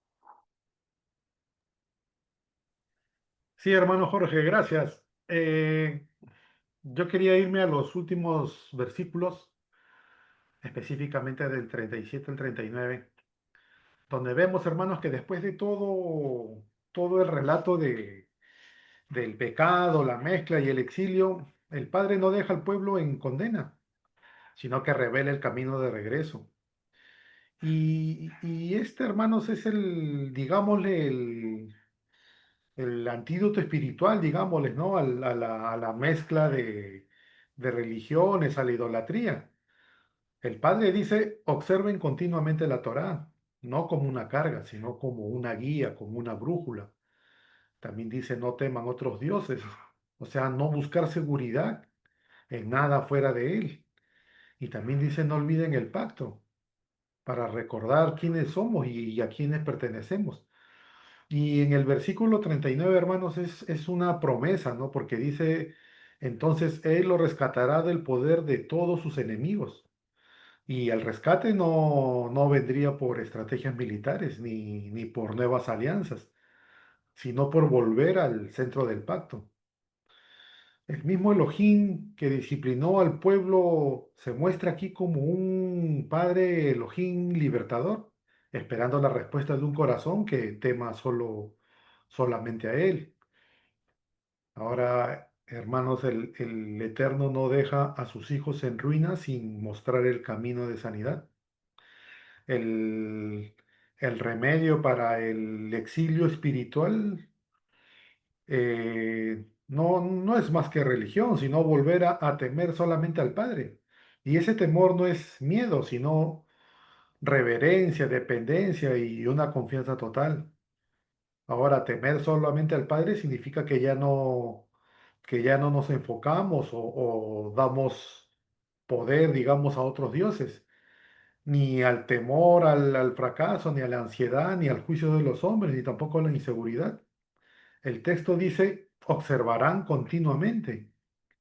[SPEAKER 3] Sí, hermano Jorge, gracias. Yo quería irme a los últimos versículos, específicamente del 37 al 39, donde vemos, hermanos, que después de todo el relato del pecado, la mezcla y el exilio, el Padre no deja al pueblo en condena, sino que revela el camino de regreso. Y este, hermanos, es digámosle, el antídoto espiritual, digámosles, ¿no? A la mezcla de religiones, a la idolatría. El Padre dice, observen continuamente la Torá, no como una carga, sino como una guía, como una brújula. También dice, no teman otros dioses, o sea, no buscar seguridad en nada fuera de Él. Y también dice, no olviden el pacto, para recordar quiénes somos y a quiénes pertenecemos. Y en el versículo 39, hermanos, es una promesa, ¿no? Porque dice, entonces Él lo rescatará del poder de todos sus enemigos. Y el rescate no vendría por estrategias militares ni por nuevas alianzas, sino por volver al centro del pacto. El mismo Elohim que disciplinó al pueblo se muestra aquí como un padre Elohim libertador, esperando la respuesta de un corazón que tema solamente a él. Ahora, hermanos, el Eterno no deja a sus hijos en ruinas sin mostrar el camino de sanidad. El, el remedio para el exilio espiritual no es más que religión, sino volver a temer solamente al Padre. Y ese temor no es miedo, sino reverencia, dependencia y una confianza total. Ahora, temer solamente al Padre significa que ya no nos enfocamos o damos poder, digamos, a otros dioses, ni al temor al fracaso, ni a la ansiedad, ni al juicio de los hombres, ni tampoco a la inseguridad. El texto dice, observarán continuamente.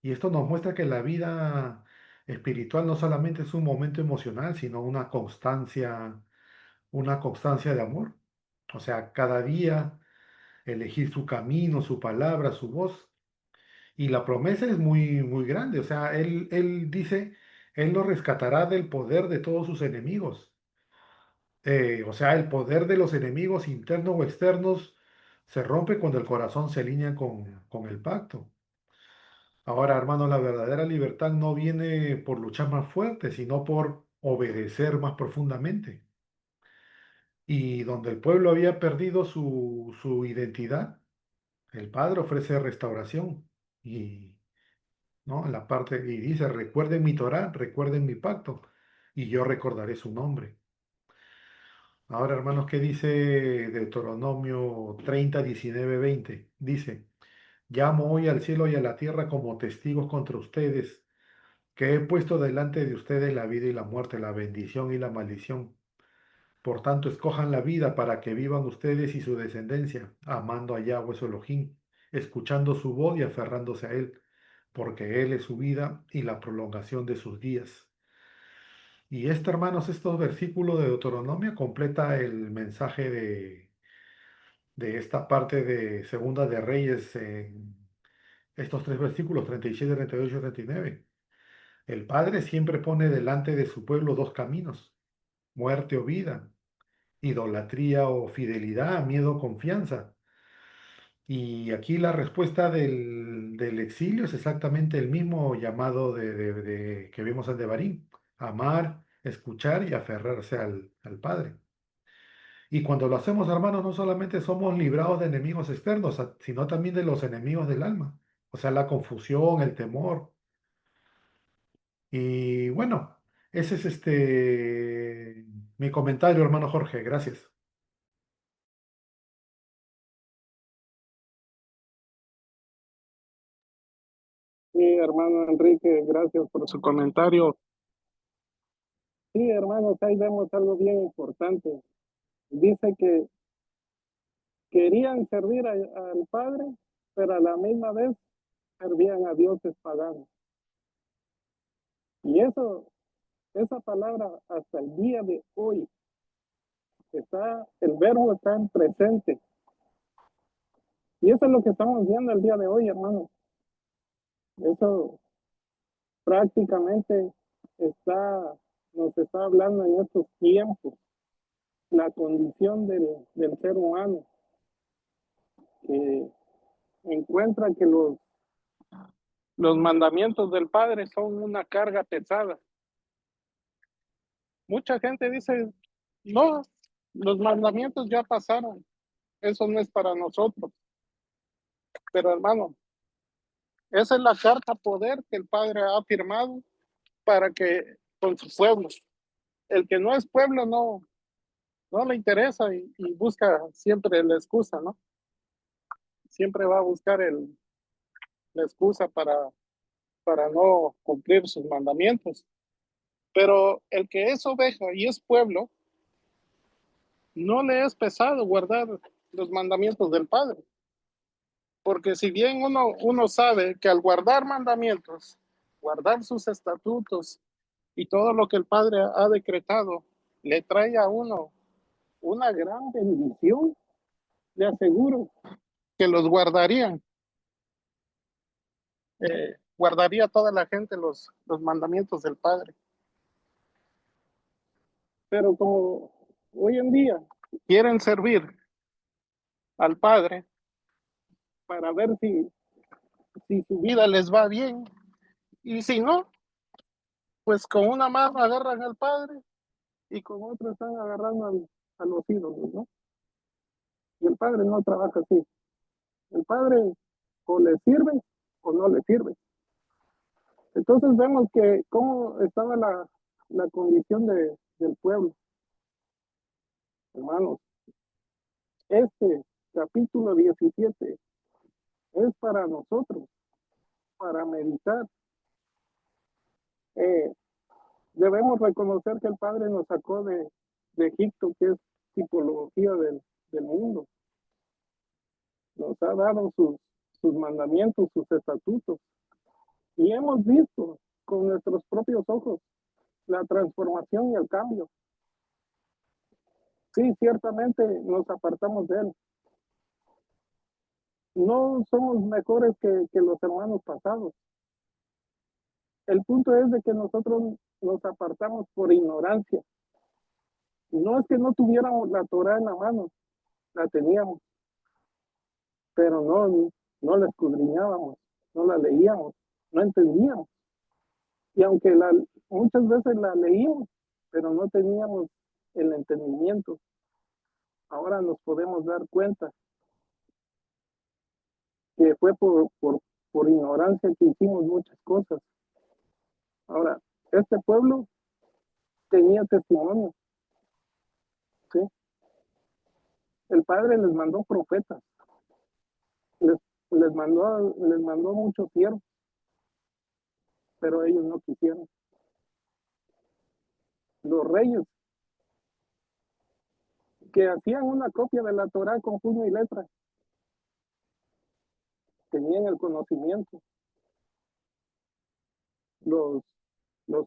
[SPEAKER 3] Y esto nos muestra que la vida espiritual no solamente es un momento emocional, sino una constancia de amor. O sea, cada día elegir su camino, su palabra, su voz. Y la promesa es muy, muy grande. O sea, él dice, Él lo rescatará del poder de todos sus enemigos. O sea, el poder de los enemigos internos o externos se rompe cuando el corazón se alinea con el pacto. Ahora, hermano, la verdadera libertad no viene por luchar más fuerte, sino por obedecer más profundamente. Y donde el pueblo había perdido su identidad, el Padre ofrece restauración y, ¿no? En la parte, y dice, recuerden mi Torá, recuerden mi pacto, y yo recordaré su nombre. Ahora, hermanos, ¿qué dice Deuteronomio 30, 19, 20? Dice, llamo hoy al cielo y a la tierra como testigos contra ustedes, que he puesto delante de ustedes la vida y la muerte, la bendición y la maldición. Por tanto, escojan la vida para que vivan ustedes y su descendencia, amando a Yahweh su Elohim, escuchando su voz y aferrándose a Él, porque Él es su vida y la prolongación de sus días. Y hermanos, estos versículos de Deuteronomio completa el mensaje de esta parte de Segunda de Reyes en estos tres versículos, 37, 38 y 39. El Padre siempre pone delante de su pueblo dos caminos, muerte o vida, idolatría o fidelidad, miedo o confianza. Y aquí la respuesta del exilio es exactamente el mismo llamado que vimos en Devarim, amar, escuchar y aferrarse al Padre. Y cuando lo hacemos, hermanos, no solamente somos librados de enemigos externos, sino también de los enemigos del alma, o sea, la confusión, el temor. Y bueno, ese es mi comentario, hermano Jorge, gracias.
[SPEAKER 6] Sí, hermano Enrique, gracias por su comentario. Sí, hermanos, ahí vemos algo bien importante. Dice que querían servir al Padre, pero a la misma vez servían a dioses paganos. Y esa palabra hasta el día de hoy el verbo está en presente. Y eso es lo que estamos viendo el día de hoy, hermanos. Eso prácticamente nos está hablando en estos tiempos, la condición del ser humano, que encuentra que los mandamientos del Padre son una carga pesada. Mucha gente dice, no, los mandamientos ya pasaron, eso no es para nosotros. Pero hermano, esa es la carta poder que el Padre ha firmado para que con su pueblo. El que no es pueblo no le interesa y busca siempre la excusa, ¿no? Siempre va a buscar la excusa para no cumplir sus mandamientos. Pero el que es oveja y es pueblo, no le es pesado guardar los mandamientos del Padre. Porque si bien uno sabe que al guardar mandamientos, guardar sus estatutos y todo lo que el Padre ha decretado, le trae a uno una gran bendición, le aseguro que los guardarían. Guardaría toda la gente los mandamientos del Padre. Pero como hoy en día quieren servir al Padre para ver si su vida les va bien, y si no, pues con una mano agarran al Padre y con otra están agarrando a los ídolos, ¿no? Y el Padre no trabaja así. El Padre o le sirve o no le sirve. Entonces vemos que cómo estaba la condición del pueblo. Hermanos, este capítulo 17 es para nosotros, para meditar. Debemos reconocer que el Padre nos sacó de Egipto, que es tipología del mundo. Nos ha dado sus mandamientos, sus estatutos. Y hemos visto con nuestros propios ojos la transformación y el cambio. Sí, ciertamente nos apartamos de él. No somos mejores que los hermanos pasados. El punto es de que nosotros nos apartamos por ignorancia. No es que no tuviéramos la Torah en la mano, la teníamos, pero no la escudriñábamos, no la leíamos, no entendíamos. Y aunque muchas veces la leíamos, pero no teníamos el entendimiento, ahora nos podemos dar cuenta que fue por por ignorancia que hicimos muchas cosas. Ahora, este pueblo tenía testimonio, ¿sí? El Padre les mandó profetas, les mandó muchos siervos, pero ellos no quisieron. Los reyes que hacían una copia de la Torá con puño y letra, tenían el conocimiento. Los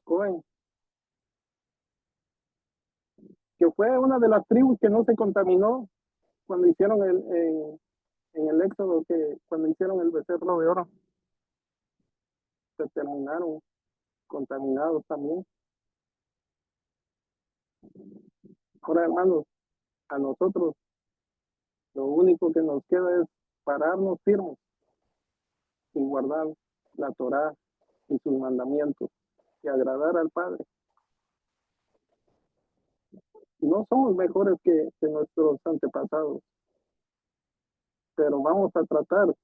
[SPEAKER 6] Cohen, que fue una de las tribus que no se contaminó cuando hicieron en el Éxodo, que cuando hicieron el becerro de oro, se terminaron contaminados también. Ahora, hermanos, a nosotros lo único que nos queda es pararnos firmes y guardar la Torá y sus mandamientos y agradar al Padre. No somos mejores que nuestros antepasados, pero vamos a tratar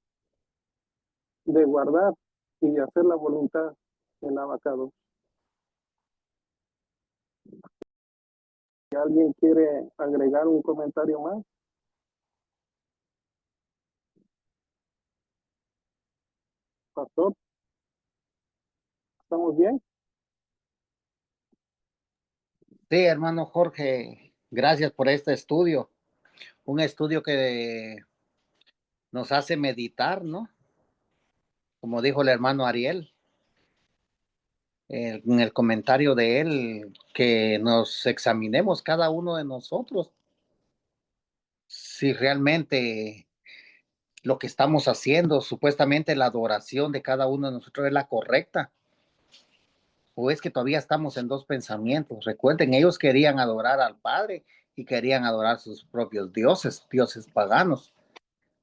[SPEAKER 6] de guardar y de hacer la voluntad del abacado. Si alguien quiere agregar un comentario más. Pastor, ¿estamos bien?
[SPEAKER 2] Sí, hermano Jorge, gracias por este estudio. Un estudio que nos hace meditar, ¿no? Como dijo el hermano Ariel, en el comentario de él, que nos examinemos cada uno de nosotros si realmente lo que estamos haciendo, supuestamente la adoración de cada uno de nosotros es la correcta, o es que todavía estamos en dos pensamientos. Recuerden, ellos querían adorar al Padre y querían adorar sus propios dioses, dioses paganos.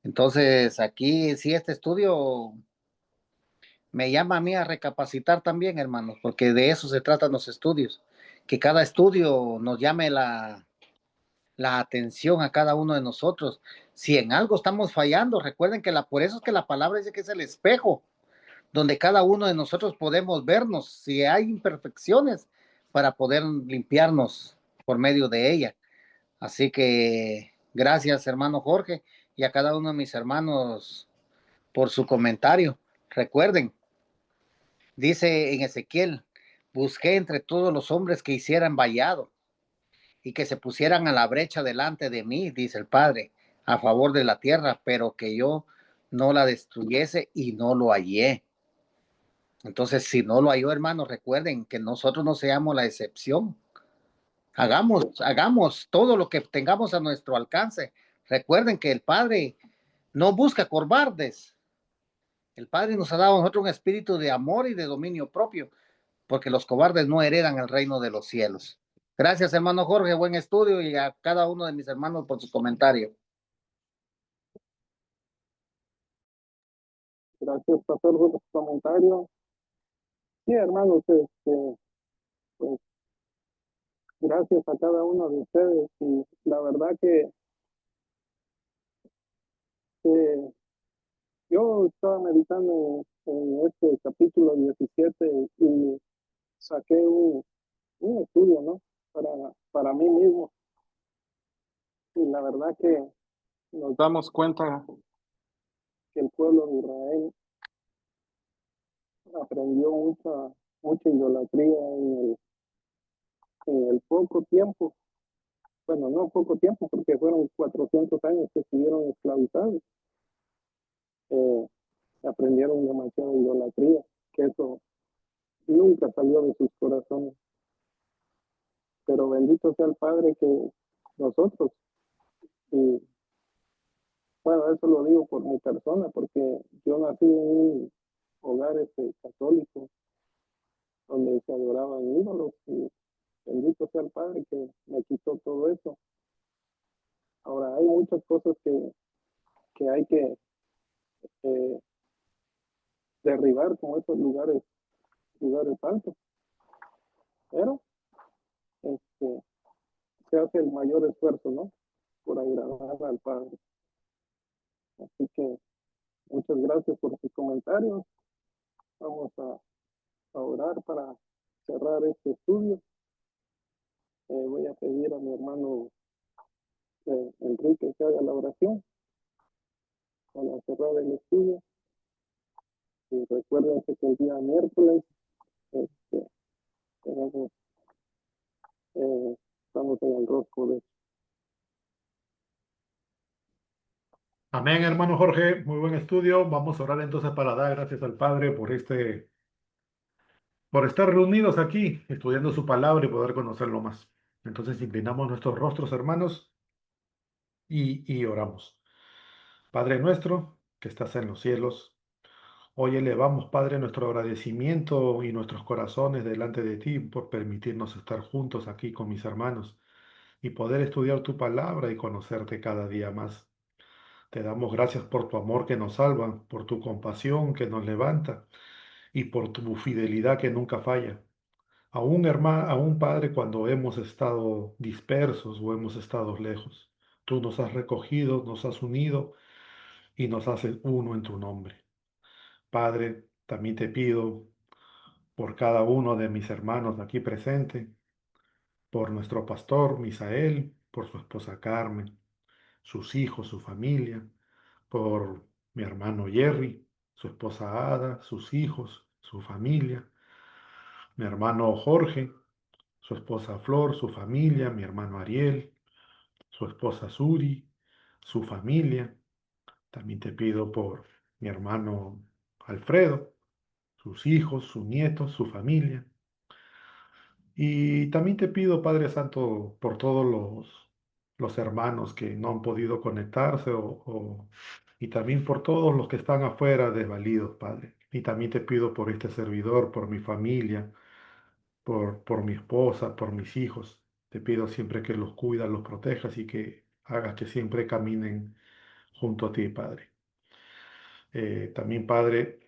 [SPEAKER 2] Entonces, aquí sí, este estudio me llama a mí a recapacitar también, hermanos, porque de eso se tratan los estudios, que cada estudio nos llame la atención a cada uno de nosotros. Si en algo estamos fallando, recuerden que por eso es que la palabra dice que es el espejo, donde cada uno de nosotros podemos vernos si hay imperfecciones para poder limpiarnos por medio de ella. Así que gracias, hermano Jorge, y a cada uno de mis hermanos por su comentario. Recuerden, dice en Ezequiel, busqué entre todos los hombres que hicieran vallado y que se pusieran a la brecha delante de mí, dice el Padre, a favor de la tierra, pero que yo no la destruyese y no lo hallé. Entonces, si no lo halló, hermanos, recuerden que nosotros no seamos la excepción. Hagamos todo lo que tengamos a nuestro alcance. Recuerden que el Padre no busca cobardes. El Padre nos ha dado a nosotros un espíritu de amor y de dominio propio, porque los cobardes no heredan el reino de los cielos. Gracias, hermano Jorge, buen estudio, y a cada uno de mis hermanos por su comentario.
[SPEAKER 6] Gracias, pastor, por su comentario. Sí, hermanos, pues, gracias a cada uno de ustedes. Y la verdad que yo estaba meditando en este capítulo 17 y saqué un estudio, ¿no? Para mí mismo. Y la verdad que nos damos cuenta que el pueblo de Israel aprendió mucha idolatría en el poco tiempo. Bueno, no poco tiempo, porque fueron 400 años que estuvieron esclavizados. Aprendieron demasiada idolatría, que eso nunca salió de sus corazones. Pero bendito sea el Padre que nosotros, y bueno, eso lo digo por mi persona, porque yo nací en un hogar católico donde se adoraban ídolos, y bendito sea el Padre que me quitó todo eso. Ahora hay muchas cosas que hay que derribar, como esos lugares altos, pero se hace el mayor esfuerzo, ¿no? Por agradar al Padre. Así que Muchas gracias por sus comentarios. Vamos a orar para cerrar este estudio. Voy a pedir a mi hermano Enrique que haga la oración para cerrar el estudio. Y recuerden que el día miércoles tenemos, estamos en el rosco de
[SPEAKER 3] Amén, hermano Jorge. Muy buen estudio. Vamos a orar entonces para dar gracias al Padre por estar reunidos aquí, estudiando su palabra y poder conocerlo más. Entonces inclinamos nuestros rostros, hermanos, y oramos. Padre nuestro, que estás en los cielos, hoy elevamos, Padre, nuestro agradecimiento y nuestros corazones delante de ti por permitirnos estar juntos aquí con mis hermanos y poder estudiar tu palabra y conocerte cada día más. Te damos gracias por tu amor que nos salva, por tu compasión que nos levanta y por tu fidelidad que nunca falla. Aún hermano, aún Padre, cuando hemos estado dispersos o hemos estado lejos, tú nos has recogido, nos has unido y nos haces uno en tu nombre. Padre, también te pido por cada uno de mis hermanos aquí presente, por nuestro pastor Misael, por su esposa Carmen, sus hijos, su familia, por mi hermano Jerry, su esposa Ada, sus hijos, su familia, mi hermano Jorge, su esposa Flor, su familia, mi hermano Ariel, su esposa Suri, su familia. También te pido por mi hermano Alfredo, sus hijos, sus nietos, su familia. Y también te pido, Padre Santo, por todos los hermanos que no han podido conectarse y también por todos los que están afuera desvalidos, Padre. Y también te pido por este servidor, por mi familia, por mi esposa, por mis hijos. Te pido siempre que los cuidas, los protejas y que hagas que siempre caminen junto a ti, Padre. También, Padre,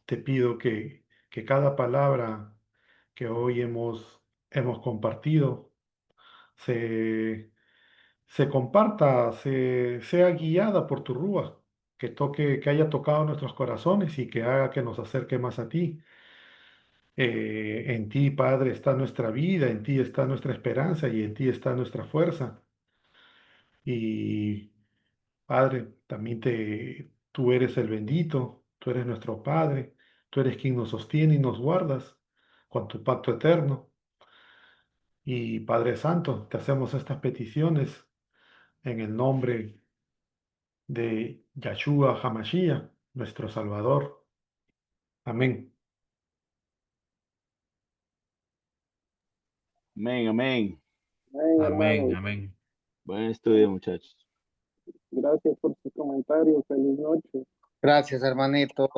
[SPEAKER 3] te pido que cada palabra que hoy hemos compartido se, se comparta, sea guiada por tu Rúa, que haya tocado nuestros corazones y que haga que nos acerque más a ti. En ti, Padre, está nuestra vida, en ti está nuestra esperanza y en ti está nuestra fuerza. Y Padre, también tú eres el bendito, tú eres nuestro Padre, tú eres quien nos sostiene y nos guardas con tu pacto eterno. Y Padre Santo, te hacemos estas peticiones en el nombre de Yahshua Hamashiach, nuestro Salvador. Amén.
[SPEAKER 5] Amén, amén.
[SPEAKER 6] Amén,
[SPEAKER 4] Amén,
[SPEAKER 6] hermanos.
[SPEAKER 4] amén.
[SPEAKER 5] Buen estudio, muchachos.
[SPEAKER 6] Gracias por sus comentarios. Feliz noche.
[SPEAKER 2] Gracias, hermanitos.